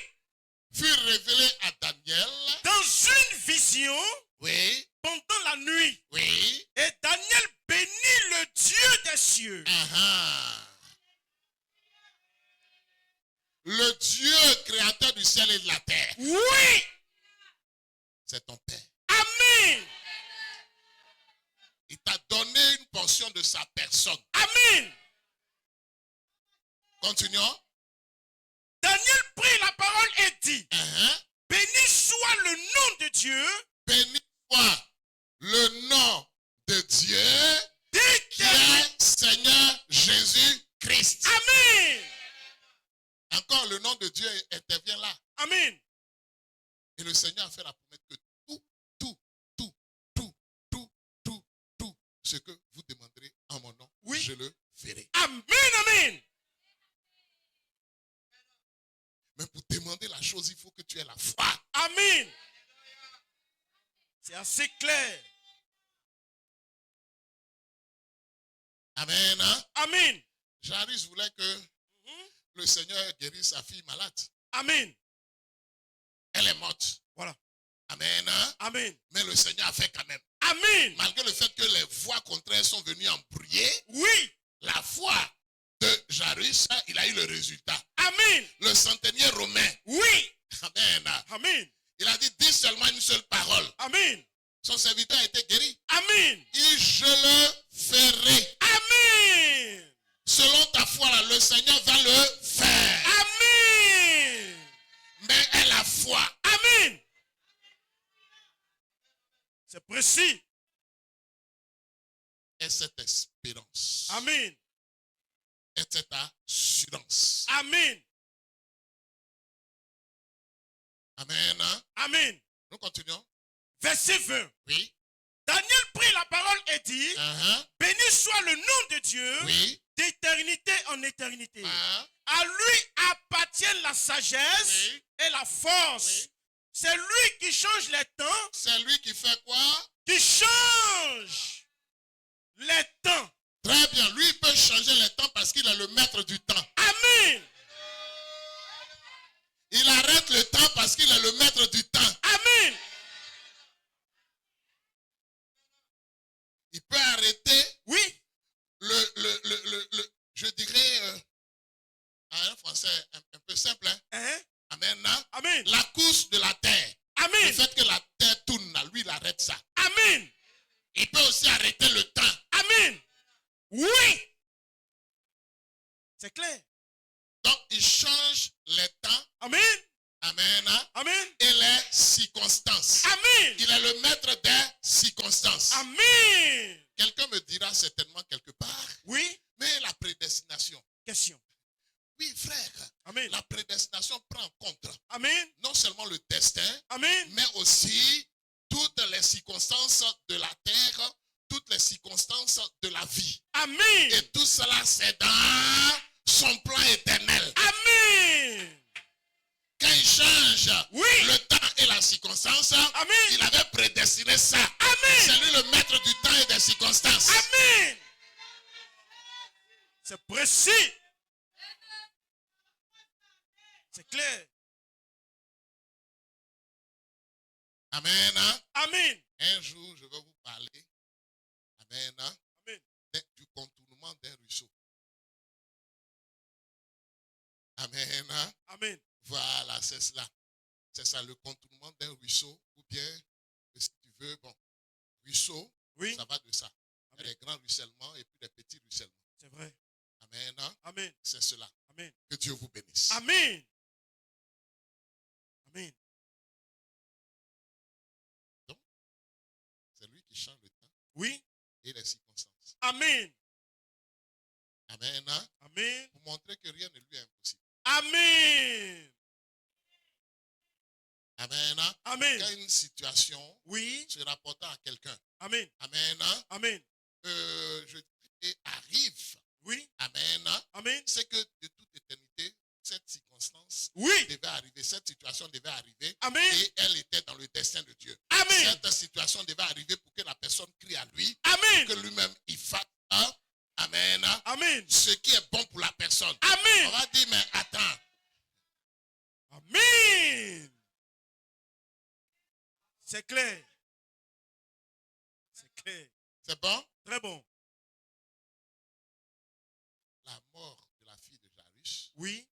Speaker 3: fut révélé à Daniel.
Speaker 1: Dans une vision
Speaker 3: Oui.
Speaker 1: pendant la nuit.
Speaker 3: Oui.
Speaker 1: Et Daniel bénit le Dieu des cieux.
Speaker 3: Ah-ha. Le Dieu créateur du ciel et de la terre.
Speaker 1: Oui.
Speaker 3: C'est ton Père.
Speaker 1: Amen.
Speaker 3: Il t'a donné une portion de sa personne.
Speaker 1: Amen.
Speaker 3: Continuons.
Speaker 1: Daniel prit la parole et dit,
Speaker 3: Uh-huh.
Speaker 1: béni soit le nom de Dieu.
Speaker 3: Béni soit le nom de Dieu qui
Speaker 1: d'éternité.
Speaker 3: est Seigneur Jésus-Christ.
Speaker 1: Amen.
Speaker 3: Encore le nom de Dieu intervient là.
Speaker 1: Amen.
Speaker 3: Et le Seigneur a fait la promesse que tout ce que vous demanderez en mon nom,
Speaker 1: Oui.
Speaker 3: je le ferai.
Speaker 1: Amen. Amen.
Speaker 3: Mais pour demander la chose, il faut que tu aies la foi.
Speaker 1: Amen. C'est assez clair.
Speaker 3: Amen. Hein?
Speaker 1: Amen.
Speaker 3: Jairus voulait que le Seigneur guérisse sa fille malade.
Speaker 1: Amen.
Speaker 3: Elle est morte.
Speaker 1: Voilà.
Speaker 3: Amen. Hein?
Speaker 1: Amen.
Speaker 3: Mais le Seigneur a fait quand même.
Speaker 1: Amen.
Speaker 3: Malgré le fait que les voix contraires sont venues embrouiller,
Speaker 1: Oui.
Speaker 3: la foi de Jairus, il a eu le résultat.
Speaker 1: Amen.
Speaker 3: Le centenier romain.
Speaker 1: Oui.
Speaker 3: Amen.
Speaker 1: Amen.
Speaker 3: Il a dit, dis seulement une seule parole.
Speaker 1: Amen.
Speaker 3: Son serviteur a été guéri.
Speaker 1: Amen.
Speaker 3: Et je le ferai.
Speaker 1: Amen.
Speaker 3: Selon ta foi, là, le Seigneur va le faire.
Speaker 1: Amen.
Speaker 3: Mais aie la foi.
Speaker 1: Amen. C'est précis.
Speaker 3: Et cette espérance.
Speaker 1: Amen.
Speaker 3: Et cette assurance.
Speaker 1: Amen.
Speaker 3: Amen. Hein?
Speaker 1: Amen.
Speaker 3: Nous continuons.
Speaker 1: Verset 20.
Speaker 3: Oui.
Speaker 1: Daniel prit la parole et dit,
Speaker 3: Uh-huh.
Speaker 1: béni soit le nom de Dieu
Speaker 3: Oui.
Speaker 1: d'éternité en éternité.
Speaker 3: Hein?
Speaker 1: À lui appartiennent la sagesse
Speaker 3: Oui.
Speaker 1: et la force.
Speaker 3: Oui.
Speaker 1: C'est lui qui change les temps,
Speaker 3: C'est lui qui fait quoi?
Speaker 1: qui change les temps.
Speaker 3: Très bien. Lui, il peut changer les temps parce qu'il est le maître du temps.
Speaker 1: Amen.
Speaker 3: Il arrête le temps parce qu'il est le maître du temps.
Speaker 1: Amen.
Speaker 3: Il peut arrêter
Speaker 1: Oui.
Speaker 3: je dirais,
Speaker 1: Amen.
Speaker 3: La course de la terre. Le
Speaker 1: Amen.
Speaker 3: fait que la terre tourne, là, lui, il arrête ça.
Speaker 1: Amen.
Speaker 3: Il peut aussi arrêter le temps.
Speaker 1: Amen. Oui. C'est clair.
Speaker 3: Donc, il change les temps.
Speaker 1: Amen.
Speaker 3: Amen. Hein,
Speaker 1: Amen.
Speaker 3: et les circonstances.
Speaker 1: Amen.
Speaker 3: Il est le maître des circonstances.
Speaker 1: Amen.
Speaker 3: Quelqu'un me dira certainement quelque part,
Speaker 1: Oui.
Speaker 3: mais la prédestination.
Speaker 1: Question.
Speaker 3: Oui, frère.
Speaker 1: Amen.
Speaker 3: La prédestination prend en compte
Speaker 1: Amen.
Speaker 3: non seulement le destin,
Speaker 1: Amen.
Speaker 3: mais aussi toutes les circonstances de la terre, toutes les circonstances de la vie.
Speaker 1: Amen.
Speaker 3: Et tout cela, c'est dans son plan éternel.
Speaker 1: Amen.
Speaker 3: Quand il change
Speaker 1: Oui.
Speaker 3: le temps et la circonstance,
Speaker 1: Amen.
Speaker 3: il avait prédestiné ça.
Speaker 1: Amen.
Speaker 3: C'est lui le maître du temps et des circonstances.
Speaker 1: Amen. C'est précis. C'est clair.
Speaker 3: Amen. Hein?
Speaker 1: Amen.
Speaker 3: Un jour, je vais vous parler. Amen. Hein?
Speaker 1: Amen.
Speaker 3: Du contournement d'un ruisseau. Amen. Hein?
Speaker 1: Amen.
Speaker 3: Voilà, c'est cela. C'est ça, le contournement d'un ruisseau. Ou bien, si tu veux, bon, ruisseau,
Speaker 1: Oui.
Speaker 3: ça va de ça. Il y a
Speaker 1: Amen.
Speaker 3: des grands ruissellements et puis des petits ruissellements.
Speaker 1: C'est vrai.
Speaker 3: Amen. Hein?
Speaker 1: Amen.
Speaker 3: C'est cela.
Speaker 1: Amen.
Speaker 3: Que Dieu vous bénisse.
Speaker 1: Amen. Amen.
Speaker 3: C'est lui qui change le temps
Speaker 1: Oui.
Speaker 3: et les circonstances.
Speaker 1: Amen.
Speaker 3: Amen. Hein?
Speaker 1: Amen.
Speaker 3: Pour montrer que rien ne lui est impossible.
Speaker 1: Amen.
Speaker 3: Amen. Hein?
Speaker 1: Amen.
Speaker 3: Quand une situation
Speaker 1: Oui.
Speaker 3: se rapportant à quelqu'un.
Speaker 1: Amen.
Speaker 3: Amen. Hein?
Speaker 1: Amen.
Speaker 3: Je dis, arrive.
Speaker 1: Oui.
Speaker 3: Amen. Hein?
Speaker 1: Amen.
Speaker 3: C'est que de toute éternité, cette circonstance
Speaker 1: Oui.
Speaker 3: devait arriver, cette situation devait arriver.
Speaker 1: Amen.
Speaker 3: Et elle était dans le destin de Dieu.
Speaker 1: Amen.
Speaker 3: Cette situation devait arriver pour que la personne crie à lui,
Speaker 1: Amen.
Speaker 3: que lui-même il fasse. Hein? Amen. Hein?
Speaker 1: Amen.
Speaker 3: Ce qui est bon pour la personne. On
Speaker 1: Amen.
Speaker 3: va dire, mais attends.
Speaker 1: Amen. C'est clair. C'est clair.
Speaker 3: C'est bon?
Speaker 1: Très bon.
Speaker 3: La mort de la fille de Jairus
Speaker 1: Oui.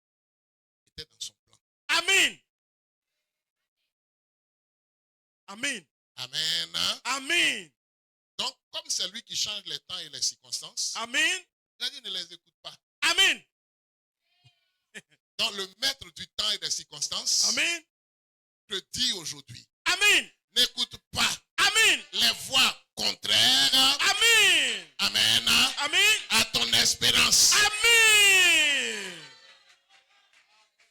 Speaker 3: était dans son plan.
Speaker 1: Amen. Amen.
Speaker 3: Amen. Hein?
Speaker 1: Amen.
Speaker 3: Donc, comme c'est lui qui change les temps et les circonstances,
Speaker 1: Amen.
Speaker 3: il a dit ne les écoute pas.
Speaker 1: Amen.
Speaker 3: Donc, le maître du temps et des circonstances
Speaker 1: Amen.
Speaker 3: te dit aujourd'hui,
Speaker 1: Amen.
Speaker 3: n'écoute pas
Speaker 1: Amen.
Speaker 3: les voix contraires.
Speaker 1: Amen.
Speaker 3: Amen.
Speaker 1: Amen.
Speaker 3: À ton espérance.
Speaker 1: Amen.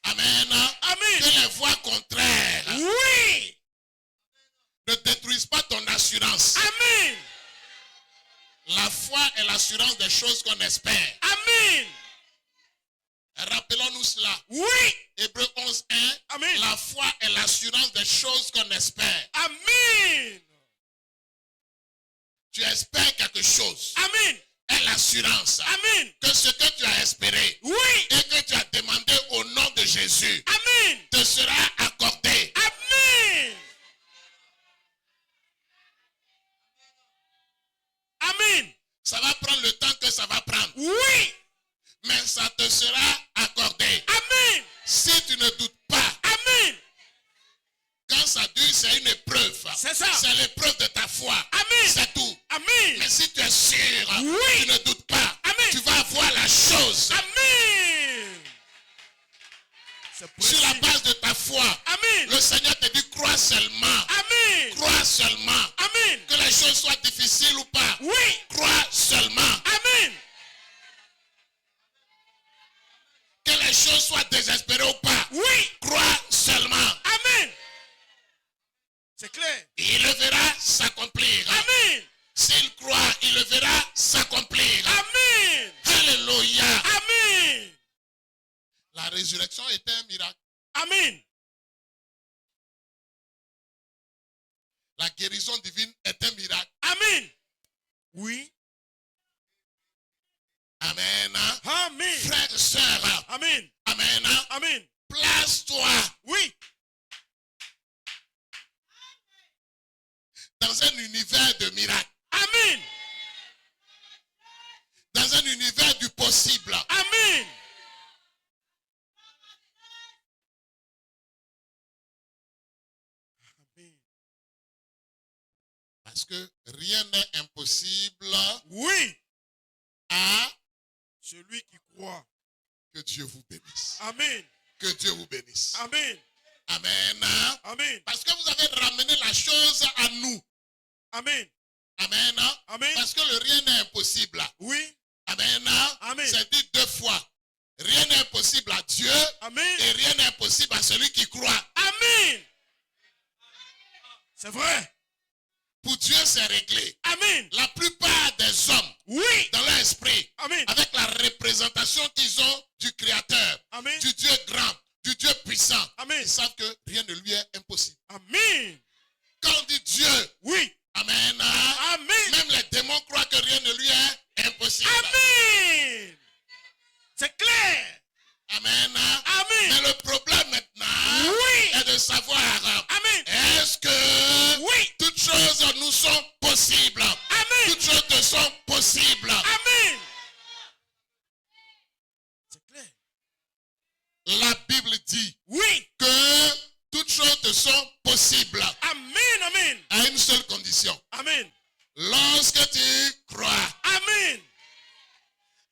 Speaker 3: Amen.
Speaker 1: Amen.
Speaker 3: Que les voix contraires
Speaker 1: Oui.
Speaker 3: ne détruisent pas ton assurance.
Speaker 1: Amen.
Speaker 3: La foi est l'assurance des choses qu'on espère.
Speaker 1: Amen.
Speaker 3: Rappelons-nous cela.
Speaker 1: Oui.
Speaker 3: Hébreux 11:1.
Speaker 1: Amen.
Speaker 3: La foi est l'assurance des choses qu'on espère.
Speaker 1: Amen.
Speaker 3: Tu espères quelque chose.
Speaker 1: Amen.
Speaker 3: Est l'assurance
Speaker 1: Amen.
Speaker 3: que ce que tu as espéré
Speaker 1: Oui.
Speaker 3: et que tu as demandé au nom de Jésus
Speaker 1: Amen.
Speaker 3: te sera accordé.
Speaker 1: Amen. Amen.
Speaker 3: Ça va prendre le temps que ça va prendre.
Speaker 1: Oui.
Speaker 3: Mais ça te sera accordé.
Speaker 1: Amen.
Speaker 3: Si tu ne doutes pas,
Speaker 1: Amen.
Speaker 3: quand ça dure, c'est une épreuve.
Speaker 1: C'est ça.
Speaker 3: C'est l'épreuve de ta foi.
Speaker 1: Amen.
Speaker 3: C'est tout.
Speaker 1: Amen.
Speaker 3: Mais si tu es sûr,
Speaker 1: Oui.
Speaker 3: tu ne doutes pas,
Speaker 1: Amen.
Speaker 3: tu vas avoir la chose.
Speaker 1: Amen. C'est
Speaker 3: Sur la
Speaker 1: précis.
Speaker 3: base de ta foi,
Speaker 1: Amen.
Speaker 3: le Seigneur te dit crois seulement.
Speaker 1: Amen.
Speaker 3: Crois seulement.
Speaker 1: Amen.
Speaker 3: Que les choses soient difficiles ou pas.
Speaker 1: Oui.
Speaker 3: Crois seulement.
Speaker 1: Amen.
Speaker 3: Que les choses soient désespérées ou pas.
Speaker 1: Oui.
Speaker 3: Crois seulement.
Speaker 1: Amen. C'est clair.
Speaker 3: Il le verra s'accomplir.
Speaker 1: Amen.
Speaker 3: S'il croit, il le verra s'accomplir.
Speaker 1: Amen.
Speaker 3: Alléluia.
Speaker 1: Amen.
Speaker 3: La résurrection était un miracle.
Speaker 1: Amen.
Speaker 3: La guérison divine est un miracle.
Speaker 1: Amen. Oui.
Speaker 3: Amen.
Speaker 1: Amen.
Speaker 3: Frères et sœurs.
Speaker 1: Amen.
Speaker 3: Amen.
Speaker 1: Amen.
Speaker 3: Place-toi
Speaker 1: Oui.
Speaker 3: dans un univers de miracles.
Speaker 1: Amen.
Speaker 3: Dans un univers du possible.
Speaker 1: Amen.
Speaker 3: Parce que rien n'est impossible
Speaker 1: Oui,
Speaker 3: à
Speaker 1: celui qui croit.
Speaker 3: que Dieu vous bénisse.
Speaker 1: Amen.
Speaker 3: Que Dieu vous bénisse.
Speaker 1: Amen.
Speaker 3: Amen.
Speaker 1: Amen.
Speaker 3: Parce que vous avez ramené la chose à nous.
Speaker 1: Amen.
Speaker 3: Amen.
Speaker 1: Amen.
Speaker 3: Parce que le rien n'est impossible.
Speaker 1: Oui.
Speaker 3: Amen.
Speaker 1: Amen.
Speaker 3: C'est dit 2 fois. Rien n'est impossible à Dieu
Speaker 1: Amen.
Speaker 3: et rien n'est impossible à celui qui croit.
Speaker 1: Amen. C'est vrai.
Speaker 3: Pour Dieu, c'est réglé.
Speaker 1: Amen.
Speaker 3: La plupart des hommes,
Speaker 1: Oui.
Speaker 3: dans leur esprit,
Speaker 1: Amen.
Speaker 3: avec la représentation qu'ils ont du Créateur,
Speaker 1: Amen.
Speaker 3: du Dieu grand, du Dieu puissant,
Speaker 1: Amen.
Speaker 3: ils savent que rien ne lui est impossible.
Speaker 1: Amen.
Speaker 3: Quand on dit Dieu,
Speaker 1: Oui.
Speaker 3: Amen,
Speaker 1: Amen.
Speaker 3: même les démons croient que rien ne lui est impossible.
Speaker 1: Amen. C'est clair.
Speaker 3: Amen.
Speaker 1: Amen.
Speaker 3: Mais le problème maintenant
Speaker 1: Oui.
Speaker 3: est de savoir,
Speaker 1: Amen.
Speaker 3: est-ce que
Speaker 1: Oui.
Speaker 3: toutes choses nous sont possibles?
Speaker 1: Amen.
Speaker 3: Toutes choses te sont possibles.
Speaker 1: Amen. C'est clair.
Speaker 3: La Bible dit
Speaker 1: Oui.
Speaker 3: que toutes choses te sont possibles
Speaker 1: Amen. Amen.
Speaker 3: à une seule condition.
Speaker 1: Amen.
Speaker 3: Lorsque tu crois,
Speaker 1: Amen.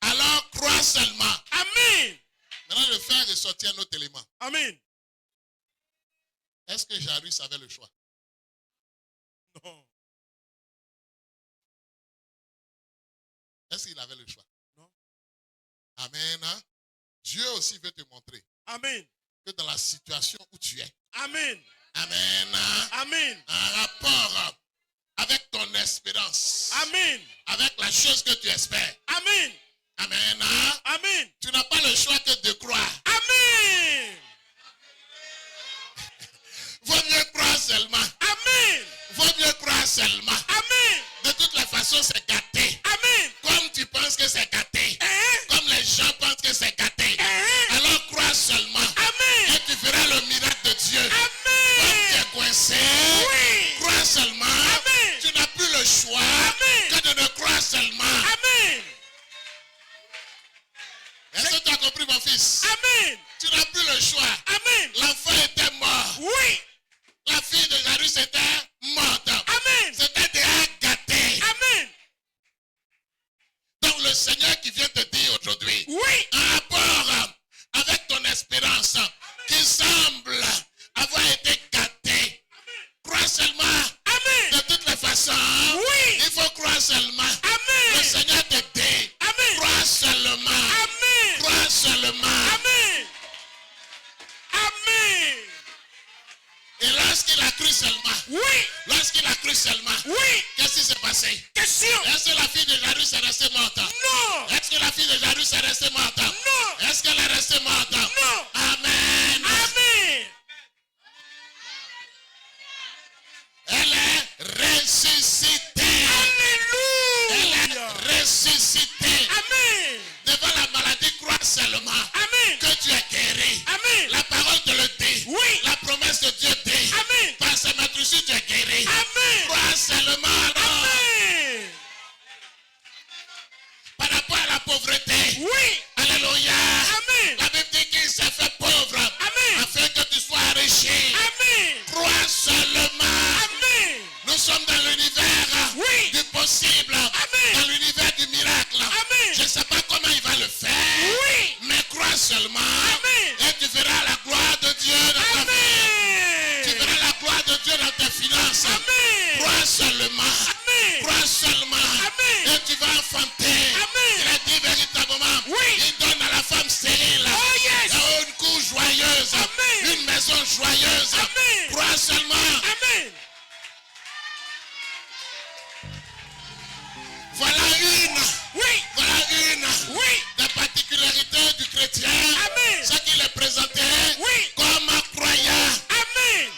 Speaker 3: alors crois seulement.
Speaker 1: Amen.
Speaker 3: Maintenant, je vais faire ressortir un autre élément.
Speaker 1: Amen.
Speaker 3: Est-ce que Jairus avait le choix?
Speaker 1: Non.
Speaker 3: Est-ce qu'il avait le choix?
Speaker 1: Non.
Speaker 3: Amen. Dieu aussi veut te montrer
Speaker 1: Amen.
Speaker 3: que dans la situation où tu es,
Speaker 1: Amen.
Speaker 3: Amen,
Speaker 1: Amen.
Speaker 3: en rapport avec ton espérance,
Speaker 1: Amen.
Speaker 3: avec la chose que tu espères,
Speaker 1: Amen.
Speaker 3: Amen,
Speaker 1: Amen.
Speaker 3: tu n'as pas le choix que de croire.
Speaker 1: Amen.
Speaker 3: Vaut mieux croire seulement.
Speaker 1: Amen.
Speaker 3: Vaut mieux croire seulement.
Speaker 1: Amen.
Speaker 3: De toutes les façons, c'est gâté.
Speaker 1: Amen.
Speaker 3: Comme tu penses que c'est gâté.
Speaker 1: Hein?
Speaker 3: Comme les gens pensent que c'est gâté.
Speaker 1: Hein?
Speaker 3: Alors crois seulement.
Speaker 1: Amen.
Speaker 3: Et tu verras le miracle de Dieu. Comme tu es
Speaker 1: Amen.
Speaker 3: coincé,
Speaker 1: Oui.
Speaker 3: crois seulement.
Speaker 1: Amen.
Speaker 3: Tu n'as plus le choix
Speaker 1: Amen.
Speaker 3: que de ne croire seulement.
Speaker 1: Amen.
Speaker 3: Est-ce que tu as compris, mon fils?
Speaker 1: Amen.
Speaker 3: Tu n'as plus le choix.
Speaker 1: Amen.
Speaker 3: L'enfant était mort.
Speaker 1: Oui.
Speaker 3: La fille de Jairus était morte.
Speaker 1: Amen.
Speaker 3: C'était déjà gâté.
Speaker 1: Amen.
Speaker 3: Donc le Seigneur qui vient te dire aujourd'hui,
Speaker 1: Oui.
Speaker 3: en rapport avec ton espérance qui semble avoir été gâtée, crois seulement.
Speaker 1: Amen.
Speaker 3: De toutes les façons,
Speaker 1: Oui.
Speaker 3: il faut croire seulement. Le
Speaker 1: Amen.
Speaker 3: Seigneur te dit,
Speaker 1: Amen.
Speaker 3: crois seulement.
Speaker 1: Amen.
Speaker 3: Crois seulement.
Speaker 1: Amen. Amen.
Speaker 3: Et lorsqu'il a cru seulement,
Speaker 1: Oui.
Speaker 3: lorsqu'il a cru seulement,
Speaker 1: Oui.
Speaker 3: qu'est-ce qui s'est passé?
Speaker 1: Question.
Speaker 3: Est-ce que la fille de Jairus est restée morte?
Speaker 1: Non.
Speaker 3: Est-ce que la fille de Jairus est restée morte?
Speaker 1: Non.
Speaker 3: Est-ce qu'elle est restée morte?
Speaker 1: Non.
Speaker 3: Amen.
Speaker 1: Amen.
Speaker 3: Elle est ressuscitée. Elle
Speaker 1: Alléluia.
Speaker 3: est ressuscitée.
Speaker 1: Amen.
Speaker 3: Devant la maladie, crois seulement
Speaker 1: Amen.
Speaker 3: que tu es guéri.
Speaker 1: Amen.
Speaker 3: La parole te le dit.
Speaker 1: Oui.
Speaker 3: La promesse de Dieu dit.
Speaker 1: Amen.
Speaker 3: Par ses maîtrises, tu es guéri.
Speaker 1: Amen.
Speaker 3: Crois seulement alors.
Speaker 1: Amen.
Speaker 3: Par rapport à la pauvreté.
Speaker 1: Oui.
Speaker 3: Alléluia.
Speaker 1: Amen.
Speaker 3: La Bible dit qu'il s'est fait pauvre.
Speaker 1: Amen.
Speaker 3: Afin que tu sois enrichi.
Speaker 1: Amen.
Speaker 3: Crois seulement.
Speaker 1: Amen.
Speaker 3: Nous sommes dans l'univers
Speaker 1: Oui.
Speaker 3: du possible.
Speaker 1: Amen.
Speaker 3: Dans l'univers du miracle.
Speaker 1: Amen.
Speaker 3: Je ne sais pas comment il va le faire.
Speaker 1: Oui.
Speaker 3: Mais crois seulement.
Speaker 1: Amen.
Speaker 3: Et tu verras la gloire de Dieu dans ta vie. Tu
Speaker 1: Amen.
Speaker 3: verras la gloire de Dieu dans tes finances.
Speaker 1: Amen.
Speaker 3: Crois seulement.
Speaker 1: Amen.
Speaker 3: Crois seulement.
Speaker 1: Amen.
Speaker 3: Et tu vas enfanter.
Speaker 1: Amen.
Speaker 3: Il a dit véritablement.
Speaker 1: Oui.
Speaker 3: Il donne à la femme stérile.
Speaker 1: Oh yes.
Speaker 3: Une cour joyeuse.
Speaker 1: Amen.
Speaker 3: Une maison joyeuse.
Speaker 1: Amen.
Speaker 3: Crois seulement.
Speaker 1: Amen.
Speaker 3: Voilà une.
Speaker 1: Oui.
Speaker 3: Voilà une
Speaker 1: Oui.
Speaker 3: des particularités du chrétien.
Speaker 1: Amen.
Speaker 3: Ce qu'il est présenté
Speaker 1: Oui.
Speaker 3: comme croyant.
Speaker 1: Amen.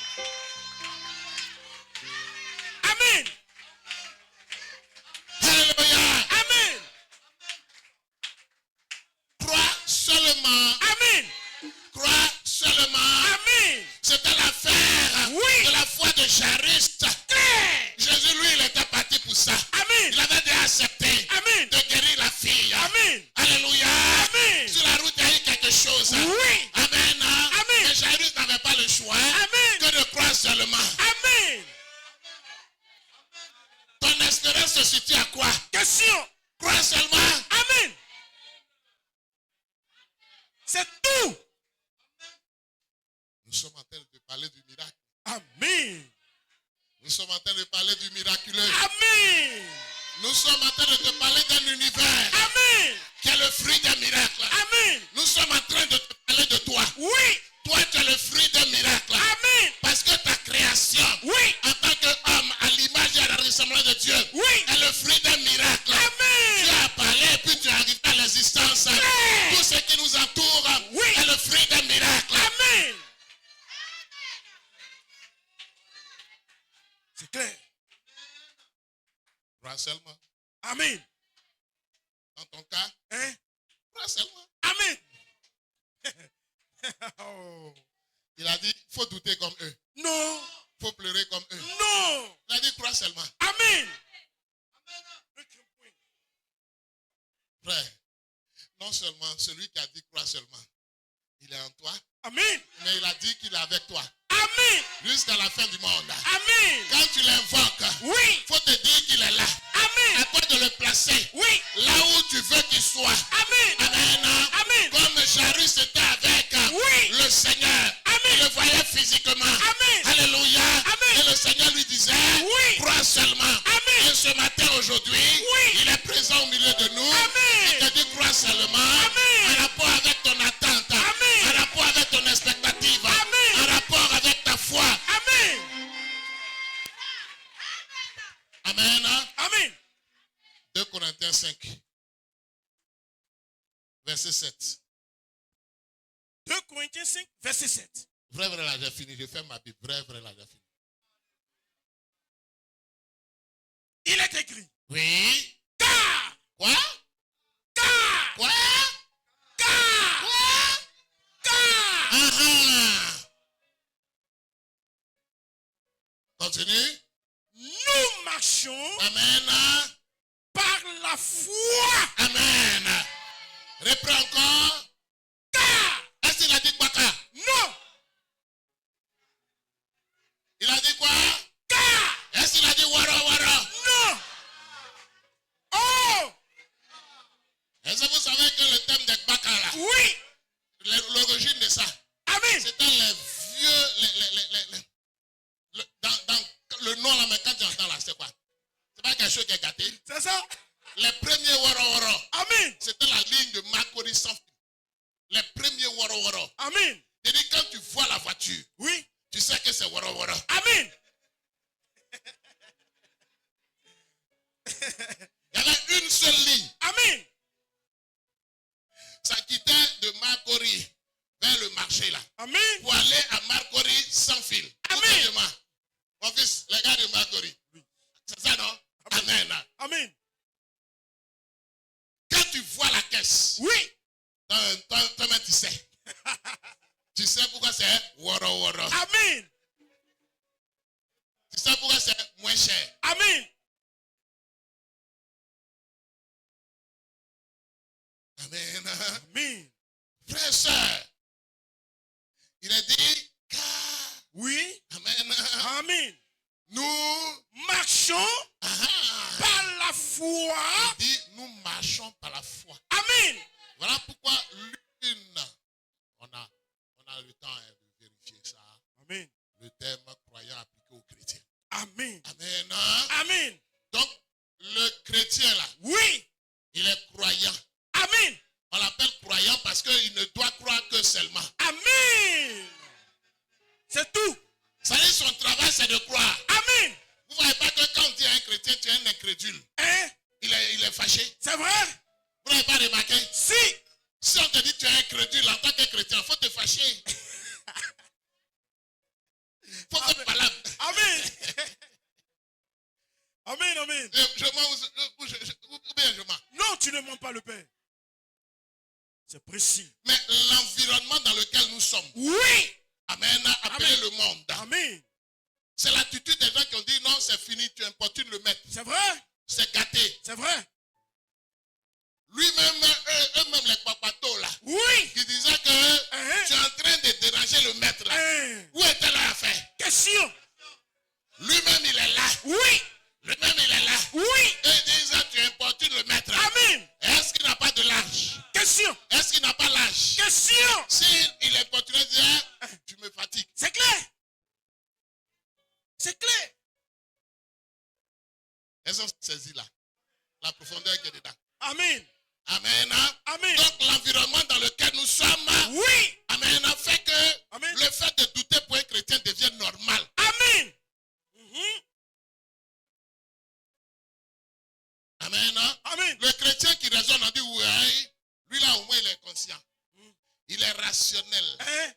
Speaker 1: Amen.
Speaker 3: Alléluia.
Speaker 1: Amen.
Speaker 3: Crois seulement.
Speaker 1: Amen.
Speaker 3: Crois seulement.
Speaker 1: Amen.
Speaker 3: C'était l'affaire
Speaker 1: Oui.
Speaker 3: de la foi de Jairus.
Speaker 1: Claire.
Speaker 3: Jésus, lui, il était parti pour ça.
Speaker 1: Amen.
Speaker 3: Il avait déjà accepté
Speaker 1: Amen.
Speaker 3: de guérir la fille.
Speaker 1: Amen.
Speaker 3: Alléluia.
Speaker 1: Amen.
Speaker 3: Sur la route, il y a eu quelque chose.
Speaker 1: Oui.
Speaker 3: Amen.
Speaker 1: Amen.
Speaker 3: Mais Jairus n'avait pas le choix
Speaker 1: Amen.
Speaker 3: que de croire seulement.
Speaker 1: Amen.
Speaker 3: quoi?
Speaker 1: Question.
Speaker 3: Crois seulement.
Speaker 1: Amen. C'est tout.
Speaker 3: Nous sommes en train de parler du miracle.
Speaker 1: Amen.
Speaker 3: Nous sommes en train de parler du miraculeux.
Speaker 1: Amen.
Speaker 3: Nous sommes en train de te parler d'un univers
Speaker 1: Amen.
Speaker 3: qui est le fruit d'un miracle.
Speaker 1: Amen.
Speaker 3: Nous sommes en train de te parler de toi.
Speaker 1: Oui.
Speaker 3: Toi, tu es le fruit d'un miracle.
Speaker 1: Amen.
Speaker 3: Parce que ta création,
Speaker 1: Oui.
Speaker 3: en tant qu'homme, à l'image et à la ressemblance de Dieu,
Speaker 1: Oui.
Speaker 3: est le fruit d'un miracle.
Speaker 1: Amen.
Speaker 3: Tu as parlé et puis tu arrives à l'existence.
Speaker 1: Oui.
Speaker 3: Tout ce qui nous entoure
Speaker 1: Oui.
Speaker 3: est le fruit d'un miracle.
Speaker 1: Amen. C'est clair.
Speaker 3: Crois seulement.
Speaker 1: Amen.
Speaker 3: Dans ton cas,
Speaker 1: Hein?
Speaker 3: crois seulement.
Speaker 1: Amen. Oh.
Speaker 3: Il a dit, il faut douter comme eux.
Speaker 1: Non.
Speaker 3: Il faut pleurer comme eux.
Speaker 1: Non.
Speaker 3: Il a dit, crois seulement.
Speaker 1: Amen.
Speaker 3: Frère, non seulement celui qui a dit crois seulement, il est en toi,
Speaker 1: Amen.
Speaker 3: mais il a dit qu'il est avec toi
Speaker 1: Amen.
Speaker 3: jusqu'à la fin du monde.
Speaker 1: Amen.
Speaker 3: Quand tu l'invoques,
Speaker 1: Oui.
Speaker 3: il faut te dire qu'il est là.
Speaker 1: Amen.
Speaker 3: À toi de le placer
Speaker 1: Oui.
Speaker 3: là où tu veux qu'il soit.
Speaker 1: Amen.
Speaker 3: Amen.
Speaker 1: Amen.
Speaker 3: Comme Jairus était avec
Speaker 1: Oui.
Speaker 3: le Seigneur,
Speaker 1: Amen.
Speaker 3: il le voyait physiquement.
Speaker 1: Amen.
Speaker 3: Alléluia.
Speaker 1: Amen.
Speaker 3: Et le Seigneur lui disait,
Speaker 1: Oui.
Speaker 3: crois seulement.
Speaker 1: Amen.
Speaker 3: Et ce matin, aujourd'hui,
Speaker 1: Oui.
Speaker 3: il est présent au milieu de nous.
Speaker 1: Amen.
Speaker 3: Il te dit, crois seulement.
Speaker 1: Amen.
Speaker 3: En rapport avec ton attente.
Speaker 1: Amen.
Speaker 3: En rapport avec ton expectative.
Speaker 1: Amen.
Speaker 3: En rapport avec ta foi.
Speaker 1: Amen.
Speaker 3: Amen.
Speaker 1: Amen.
Speaker 3: 2 Corinthiens 5. Verset 7.
Speaker 1: 2 Corinthiens 5, verset 7.
Speaker 3: Vrai, vrai, là, j'ai fini. Je fais ma Bible. Vrai, vrai, là, j'ai fini.
Speaker 1: Il est écrit.
Speaker 3: Oui.
Speaker 1: Car.
Speaker 3: Quoi?
Speaker 1: Car.
Speaker 3: Quoi?
Speaker 1: Car.
Speaker 3: Quoi?
Speaker 1: Car.
Speaker 3: Continue.
Speaker 1: Nous marchons
Speaker 3: Amen.
Speaker 1: par la foi.
Speaker 3: Amen. Reprends encore.
Speaker 1: Car.
Speaker 3: Est-ce qu'il a dit quoi? Car?
Speaker 1: Non.
Speaker 3: Il a dit quoi?
Speaker 1: Car.
Speaker 3: Est-ce qu'il a dit wara wara?
Speaker 1: Non. Oh.
Speaker 3: Est-ce que vous savez que le thème de Baka là,
Speaker 1: Oui.
Speaker 3: l'origine de ça,
Speaker 1: Amen.
Speaker 3: c'était les vieux, dans le nom là, mais quand tu entends là, c'est quoi? C'est pas quelque chose qui est gâté.
Speaker 1: C'est ça.
Speaker 3: Les premiers wara wara,
Speaker 1: Amen.
Speaker 3: c'était la ligne de Makori sans fil. Les premiers wara wara.
Speaker 1: Amen.
Speaker 3: C'est-à-dire quand tu vois la voiture,
Speaker 1: Oui.
Speaker 3: tu sais que c'est wara wara.
Speaker 1: Amen.
Speaker 3: Il y avait une seule ligne.
Speaker 1: Amen.
Speaker 3: Ça quittait de Makori vers le marché là.
Speaker 1: Amen.
Speaker 3: Pour aller à Makori sans fil.
Speaker 1: Amen.
Speaker 3: Concrètement. Mon fils, les gars de Makori. C'est ça, non? Amen.
Speaker 1: Amen.
Speaker 3: Quand tu vois la caisse,
Speaker 1: Oui.
Speaker 3: toi-même tu sais. Tu sais pourquoi c'est woro woro.
Speaker 1: Amen.
Speaker 3: Tu sais pourquoi c'est moins cher.
Speaker 1: Amen.
Speaker 3: Amen.
Speaker 1: Amen.
Speaker 3: Frère, sœur, il a dit, car,
Speaker 1: Oui.
Speaker 3: amen,
Speaker 1: Amen.
Speaker 3: nous,
Speaker 1: Marchons par la foi.
Speaker 3: il dit, nous marchons par la foi.
Speaker 1: Amen.
Speaker 3: Voilà pourquoi l'une, on a le temps de vérifier ça.
Speaker 1: Amen.
Speaker 3: Le thème croyant appliqué aux chrétiens.
Speaker 1: Amen.
Speaker 3: Amen.
Speaker 1: Amen.
Speaker 3: Donc, le chrétien là,
Speaker 1: Oui.
Speaker 3: il est croyant.
Speaker 1: Amen.
Speaker 3: On l'appelle croyant parce qu'il ne doit croire que seulement.
Speaker 1: Amen. C'est tout.
Speaker 3: Ça dit, son travail, c'est de croire.
Speaker 1: Amen.
Speaker 3: Vous ne voyez pas que quand on dit à un chrétien, tu es un incrédule,
Speaker 1: Hein?
Speaker 3: il est fâché.
Speaker 1: C'est vrai?
Speaker 3: Vous n'avez pas remarqué?
Speaker 1: Si.
Speaker 3: Si on te dit que tu es incrédule en tant que chrétien, il faut te fâcher. Il faut faire palabre.
Speaker 1: Amen. Amen, amen.
Speaker 3: Je mens ou bien je mens.
Speaker 1: Non, tu ne mens pas le Père. C'est précis.
Speaker 3: Mais l'environnement dans lequel nous sommes,
Speaker 1: Oui.
Speaker 3: amen, appelé
Speaker 1: Amen.
Speaker 3: le monde,
Speaker 1: Amen.
Speaker 3: c'est l'attitude des gens qui ont dit non, c'est fini, tu importunes le maître.
Speaker 1: C'est vrai?
Speaker 3: C'est gâté.
Speaker 1: C'est vrai?
Speaker 3: Lui-même, eux-mêmes, les papatos là,
Speaker 1: Oui.
Speaker 3: qui disaient que tu es en train de déranger le maître là. Où était leur affaire?
Speaker 1: Question.
Speaker 3: Lui-même, il est là.
Speaker 1: Oui.
Speaker 3: Lui-même, il est là.
Speaker 1: Oui.
Speaker 3: Et ils disent,
Speaker 1: C'est clair.
Speaker 3: Elles ont saisi là. La profondeur qui est dedans.
Speaker 1: Amen.
Speaker 3: Amen. Hein?
Speaker 1: Amen.
Speaker 3: Donc l'environnement dans lequel nous sommes,
Speaker 1: Oui.
Speaker 3: amen, fait que
Speaker 1: Amen.
Speaker 3: le fait de douter pour un chrétien devient normal.
Speaker 1: Amen. Mhm.
Speaker 3: Amen. Hein?
Speaker 1: Amen.
Speaker 3: Le chrétien qui raisonne, on dit, oui, lui là au moins il est conscient. Il est rationnel.
Speaker 1: Hein?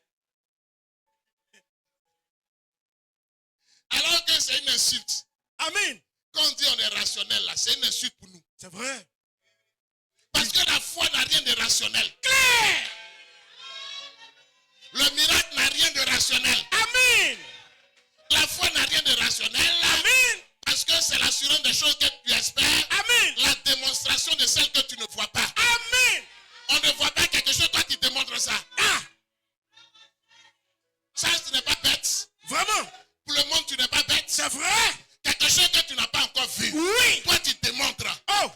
Speaker 3: Alors que c'est une insulte.
Speaker 1: Amen.
Speaker 3: Quand on dit on est rationnel là, c'est une insulte pour nous.
Speaker 1: C'est vrai.
Speaker 3: Parce que la foi n'a rien de rationnel.
Speaker 1: Clair.
Speaker 3: Le miracle n'a rien de rationnel.
Speaker 1: Amen.
Speaker 3: La foi n'a rien de rationnel.
Speaker 1: Amen.
Speaker 3: Parce que c'est l'assurance des choses que tu espères.
Speaker 1: Amen.
Speaker 3: La démonstration de celles que tu ne vois pas.
Speaker 1: Amen.
Speaker 3: On ne voit pas quelque chose, toi qui démontres ça.
Speaker 1: Ah.
Speaker 3: Ça, tu n'es pas bête.
Speaker 1: Vraiment.
Speaker 3: Pour le monde, tu n'es pas bête.
Speaker 1: C'est vrai.
Speaker 3: Quelque chose que tu n'as pas encore vu.
Speaker 1: Oui.
Speaker 3: Toi, tu démontres.
Speaker 1: Oh.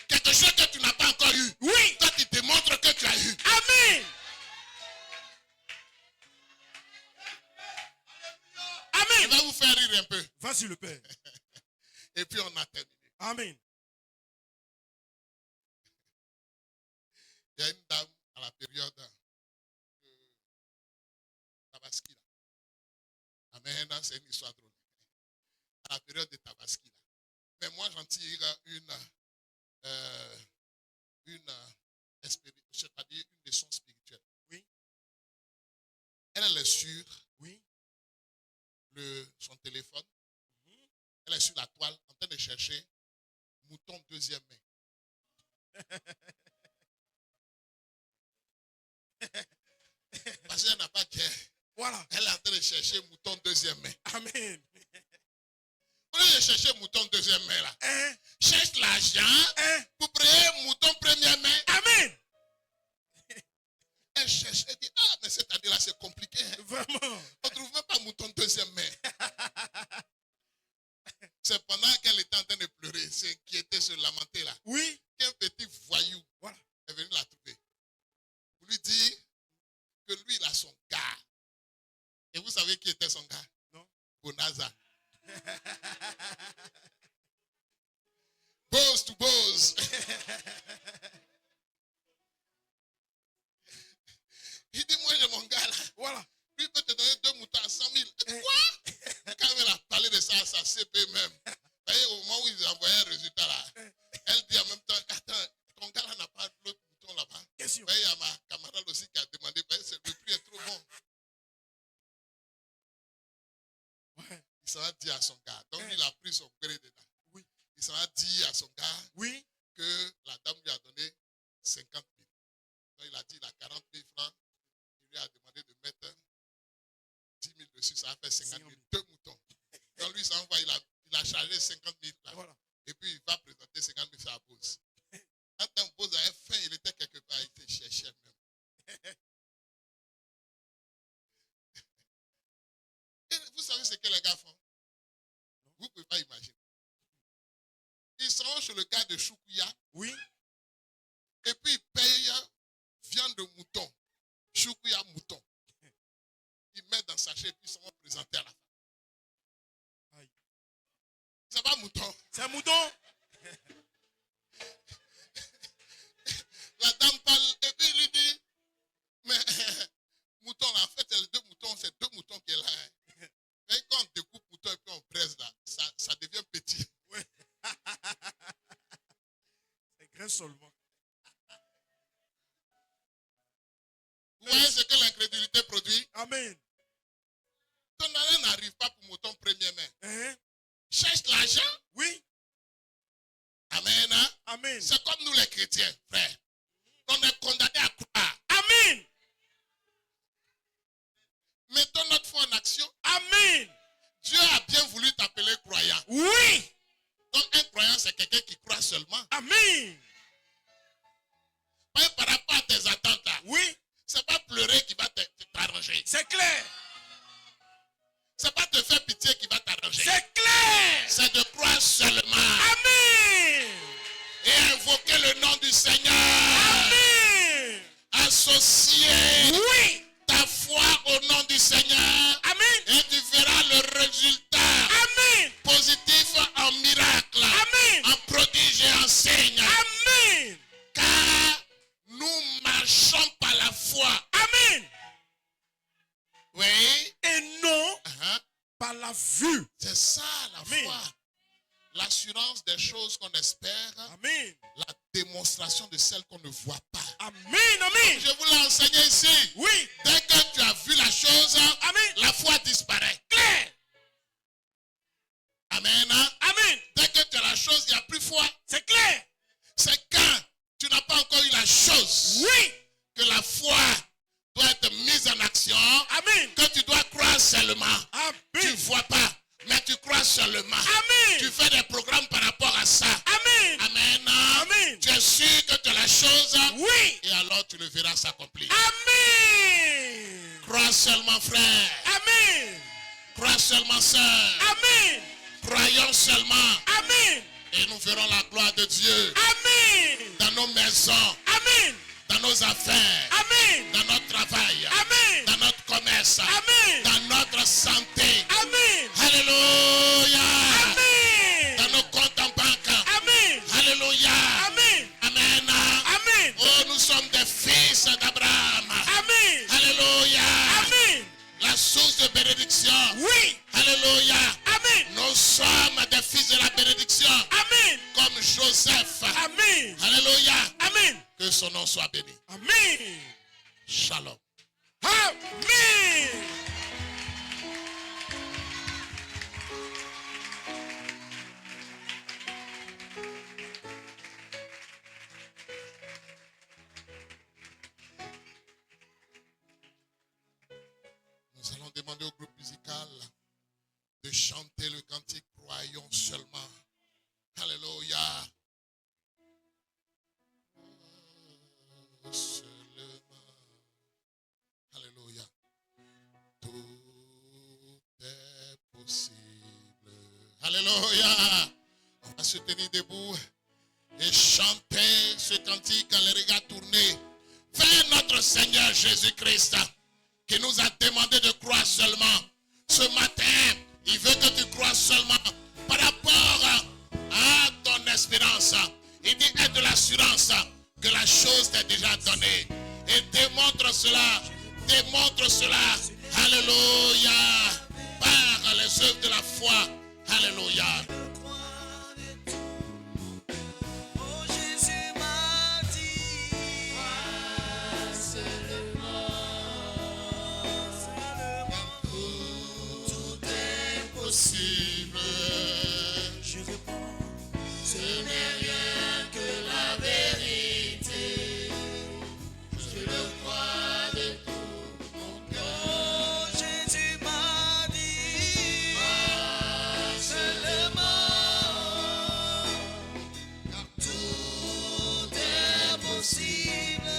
Speaker 3: Quelque chose que tu n'as pas encore eu.
Speaker 1: Oui.
Speaker 3: Toi, tu démontres que tu as eu.
Speaker 1: Amen.
Speaker 3: Je
Speaker 1: Amen.
Speaker 3: vais vous faire rire un peu.
Speaker 1: Vas-y le Père.
Speaker 3: Et puis, on a terminé.
Speaker 1: Amen.
Speaker 3: Il y a une dame à la période de Tabaski. Amen, c'est une histoire drôle. À la période de Tabaski. Mais moi, j'en tire c'est-à-dire une leçon spirituelle.
Speaker 1: Oui.
Speaker 3: Elle est sur
Speaker 1: Oui.
Speaker 3: son téléphone. Elle est sur la toile en train de chercher mouton deuxième main. Parce qu'elle n'a pas de guerre.
Speaker 1: Voilà.
Speaker 3: Elle est en train de chercher mouton deuxième main.
Speaker 1: Amen.
Speaker 3: Au lieu de chercher mouton deuxième main là,
Speaker 1: Hein?
Speaker 3: cherche l'argent
Speaker 1: Hein?
Speaker 3: pour prier mouton première main.
Speaker 1: Amen.
Speaker 3: Elle cherche, elle dit, ah, mais cette année-là, c'est compliqué. Hein.
Speaker 1: Vraiment.
Speaker 3: On ne trouve même pas mouton deuxième main. C'est pendant qu'elle était en train de pleurer, s'inquiéter, se lamenter là,
Speaker 1: Oui.
Speaker 3: qu'un petit voyou
Speaker 1: Voilà.
Speaker 3: est venu la trouver. Pour lui dire que lui, il a son gars. Et vous savez qui était son gars?
Speaker 1: Non.
Speaker 3: Bonaza. Bose to Bose. Il dit, moi j'ai mon gars là.
Speaker 1: Voilà.
Speaker 3: Lui peut te donner 2 moutons à 100 000. Il dit, quoi? Quand elle a parlé de ça à sa CP même, vous voyez, au moment où ils envoyaient un résultat là, elle dit en même temps, attends, ton gars là n'a pas l'autre mouton là-bas.
Speaker 1: Question.
Speaker 3: Vous voyez, il y a ma camarade aussi qui a demandé, vous voyez, le prix est trop bon.
Speaker 1: Ouais.
Speaker 3: Il s'en a dit à son gars. Donc il a pris son gré dedans.
Speaker 1: Oui.
Speaker 3: Il s'en a dit à son gars
Speaker 1: Oui.
Speaker 3: que la dame lui a donné 50 000. Donc il a dit, il a 40 000 francs. Il lui a demandé de mettre 10 000 dessus. Ça a fait 50 000. 2 moutons. Donc lui, ça envoie, il a chargé 50 000 là.
Speaker 1: Voilà.
Speaker 3: Et puis il va présenter 50 000 à la pause. Quand Bose avait faim, il était quelque part, il était cherché même. Et vous savez ce que les gars font? Vous ne pouvez pas imaginer. Ils sont chez le gars de Choukouya.
Speaker 1: Oui.
Speaker 3: Et puis ils payent viande de mouton. Choukouya mouton. Ils mettent dans le sachet et puis ils sont présentés à la fin.
Speaker 1: Aïe.
Speaker 3: C'est pas mouton.
Speaker 1: C'est un mouton.
Speaker 3: La dame parle et puis il lui dit, mais mouton là, en fait, les 2 moutons, c'est 2 moutons qui est là. Hein. Et quand on découpe mouton et puis on presse là, ça devient petit.
Speaker 1: Ouais. C'est grain seulement.
Speaker 3: Vous voyez ce que l'incrédulité produit?
Speaker 1: Amen.
Speaker 3: Ton argent n'arrive pas pour mouton première main.
Speaker 1: Hein?
Speaker 3: Cherche l'argent.
Speaker 1: Oui.
Speaker 3: Amen. Hein?
Speaker 1: Amen.
Speaker 3: C'est comme nous les chrétiens, frère. On est condamnés à croire.
Speaker 1: Amen.
Speaker 3: Mettons notre foi en action.
Speaker 1: Amen.
Speaker 3: Dieu a bien voulu t'appeler croyant.
Speaker 1: Oui.
Speaker 3: Donc un croyant, c'est quelqu'un qui croit seulement.
Speaker 1: Amen.
Speaker 3: Pas par rapport à tes attentes là.
Speaker 1: Oui.
Speaker 3: C'est pas pleurer qui va t'arranger.
Speaker 1: C'est clair.
Speaker 3: C'est pas te faire pitié qui va t'arranger.
Speaker 1: C'est clair.
Speaker 3: C'est de croire seulement.
Speaker 1: Amen.
Speaker 3: Et invoquer le nom du Seigneur.
Speaker 1: Amen.
Speaker 3: Associer
Speaker 1: Oui.
Speaker 3: ta foi au nom du Seigneur.
Speaker 1: Amen.
Speaker 3: Et tu verras le résultat
Speaker 1: par la vue.
Speaker 3: C'est ça la
Speaker 1: Amen.
Speaker 3: foi. L'assurance des choses qu'on espère.
Speaker 1: Amen.
Speaker 3: La démonstration de celles qu'on ne voit pas.
Speaker 1: Amen. Amen.
Speaker 3: Je vous l'ai enseigné ici.
Speaker 1: Oui.
Speaker 3: Dès que tu as vu la chose,
Speaker 1: Amen.
Speaker 3: la foi disparaît.
Speaker 1: Clair.
Speaker 3: Amen.
Speaker 1: Amen.
Speaker 3: Dès que tu as la chose, il n'y a plus foi.
Speaker 1: C'est clair.
Speaker 3: C'est quand tu n'as pas encore eu la chose
Speaker 1: Oui.
Speaker 3: que la foi doit être mise en action.
Speaker 1: Amen.
Speaker 3: Que tu dois croire seulement. Tu ne
Speaker 1: Amen.
Speaker 3: vois pas, mais tu crois seulement.
Speaker 1: Amen.
Speaker 3: Tu fais des programmes par rapport à ça.
Speaker 1: Amen.
Speaker 3: Amen.
Speaker 1: Amen.
Speaker 3: Tu es sûr que tu as la chose.
Speaker 1: Oui.
Speaker 3: Et alors tu le verras s'accomplir.
Speaker 1: Amen.
Speaker 3: Crois seulement, frère.
Speaker 1: Amen.
Speaker 3: Crois seulement, sœur.
Speaker 1: Amen.
Speaker 3: Croyons seulement.
Speaker 1: Amen.
Speaker 3: Et nous verrons la gloire de Dieu
Speaker 1: Amen.
Speaker 3: dans nos maisons,
Speaker 1: Amen.
Speaker 3: dans nos affaires,
Speaker 1: Amen.
Speaker 3: dans notre travail,
Speaker 1: Amen.
Speaker 3: dans notre commerce,
Speaker 1: Amen.
Speaker 3: dans notre santé.
Speaker 1: Amen.
Speaker 3: Alléluia.
Speaker 1: Amen.
Speaker 3: Dans nos comptes en banque.
Speaker 1: Amen.
Speaker 3: Alléluia.
Speaker 1: Amen.
Speaker 3: Amen.
Speaker 1: Amen.
Speaker 3: Oh, nous sommes des fils d'Abraham.
Speaker 1: Amen.
Speaker 3: Alléluia.
Speaker 1: Amen.
Speaker 3: La source de bénédiction.
Speaker 1: Oui.
Speaker 3: Alléluia.
Speaker 1: Amen.
Speaker 3: Nous sommes des fils de la bénédiction.
Speaker 1: Amen.
Speaker 3: Comme Joseph.
Speaker 1: Amen.
Speaker 3: Alléluia.
Speaker 1: Amen.
Speaker 3: Que son nom soit béni.
Speaker 1: Amen.
Speaker 3: Shalom.
Speaker 1: Amen.
Speaker 3: Nous allons demander au groupe musical de chanter le cantique Croyons seulement. Alléluia. Seulement. Alléluia. Tout est possible. Alléluia. On va se tenir debout et chanter ce cantique à les regards tournés vers notre Seigneur Jésus-Christ, qui nous a demandé de croire seulement. Ce matin, il veut que tu crois seulement par rapport à ton espérance. Il dit, aie de l'assurance que la chose t'est déjà donnée. Et démontre cela. Démontre cela. Alléluia. Par les œuvres de la foi. Alléluia.
Speaker 4: Oh, Jésus m'a dit,
Speaker 3: Tout est possible.
Speaker 4: je réponds,
Speaker 3: Ce n'est rien que la vérité. Je le crois de tout mon cœur.
Speaker 4: oh, Jésus m'a dit, seulement, tout est possible.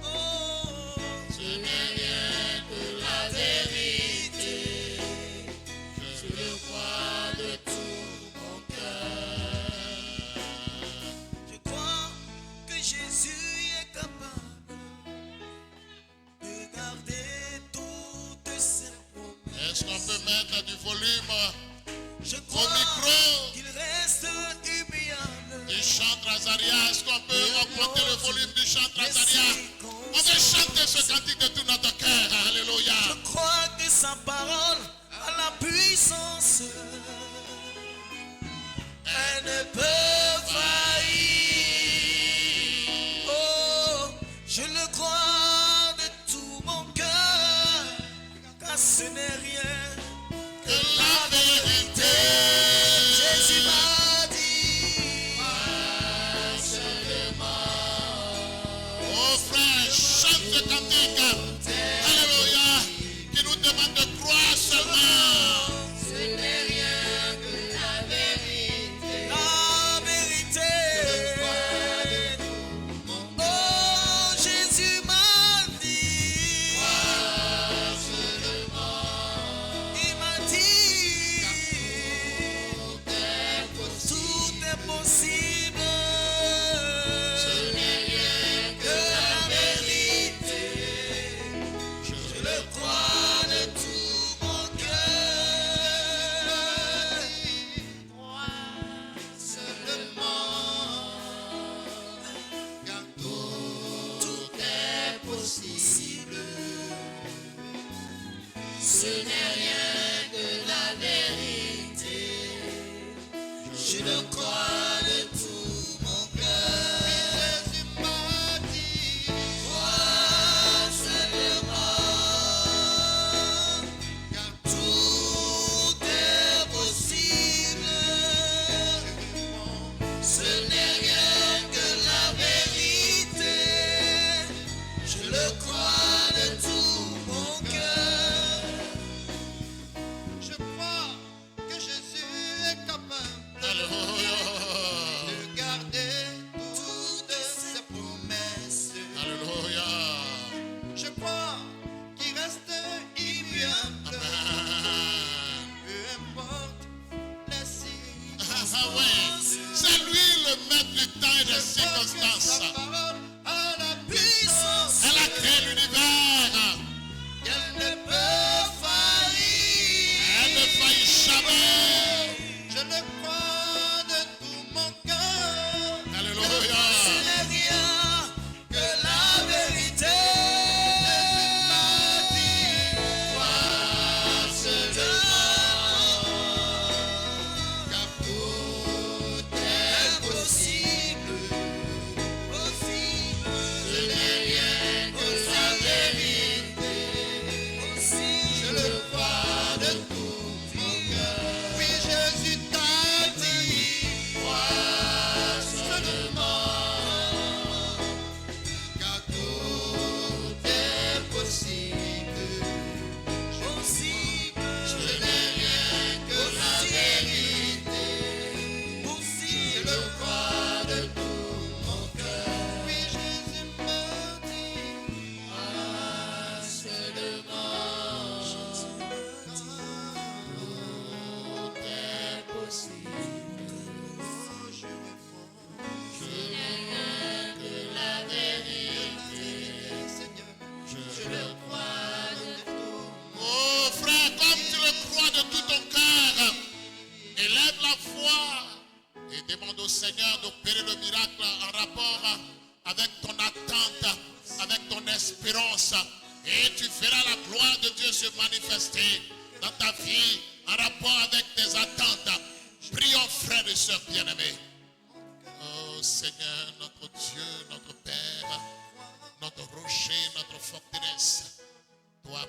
Speaker 4: Oh,
Speaker 3: Ce n'est rien que la vérité. Je le crois de tout mon cœur.
Speaker 4: je crois que Jésus est capable de garder toutes ses promesses.
Speaker 3: Est-ce qu'on peut mettre du volume
Speaker 4: Je
Speaker 3: au
Speaker 4: crois
Speaker 3: micro
Speaker 4: qu'il reste immuable.
Speaker 3: du chant Trazaria? Est-ce qu'on peut augmenter le volume du chant Trazaria? On veut chanter ce cantique de tout notre cœur. Alléluia.
Speaker 4: Je crois que sa parole a la puissance. Elle ne peut faillir. Oh, je le crois de tout mon cœur, car ce n'est rien
Speaker 3: Que la vérité.
Speaker 4: Jésus m'a dit.
Speaker 3: Oh frère, chante ce cantique. Alléluia. Qui nous demande de croire seulement.
Speaker 4: La
Speaker 3: au Seigneur d'opérer le miracle en rapport avec ton attente, avec ton espérance. Et tu verras la gloire de Dieu se manifester dans ta vie en rapport avec tes attentes. Prions, frères et sœurs bien-aimés. Oh Seigneur, notre Dieu, notre Père, notre rocher, notre forteresse. Toi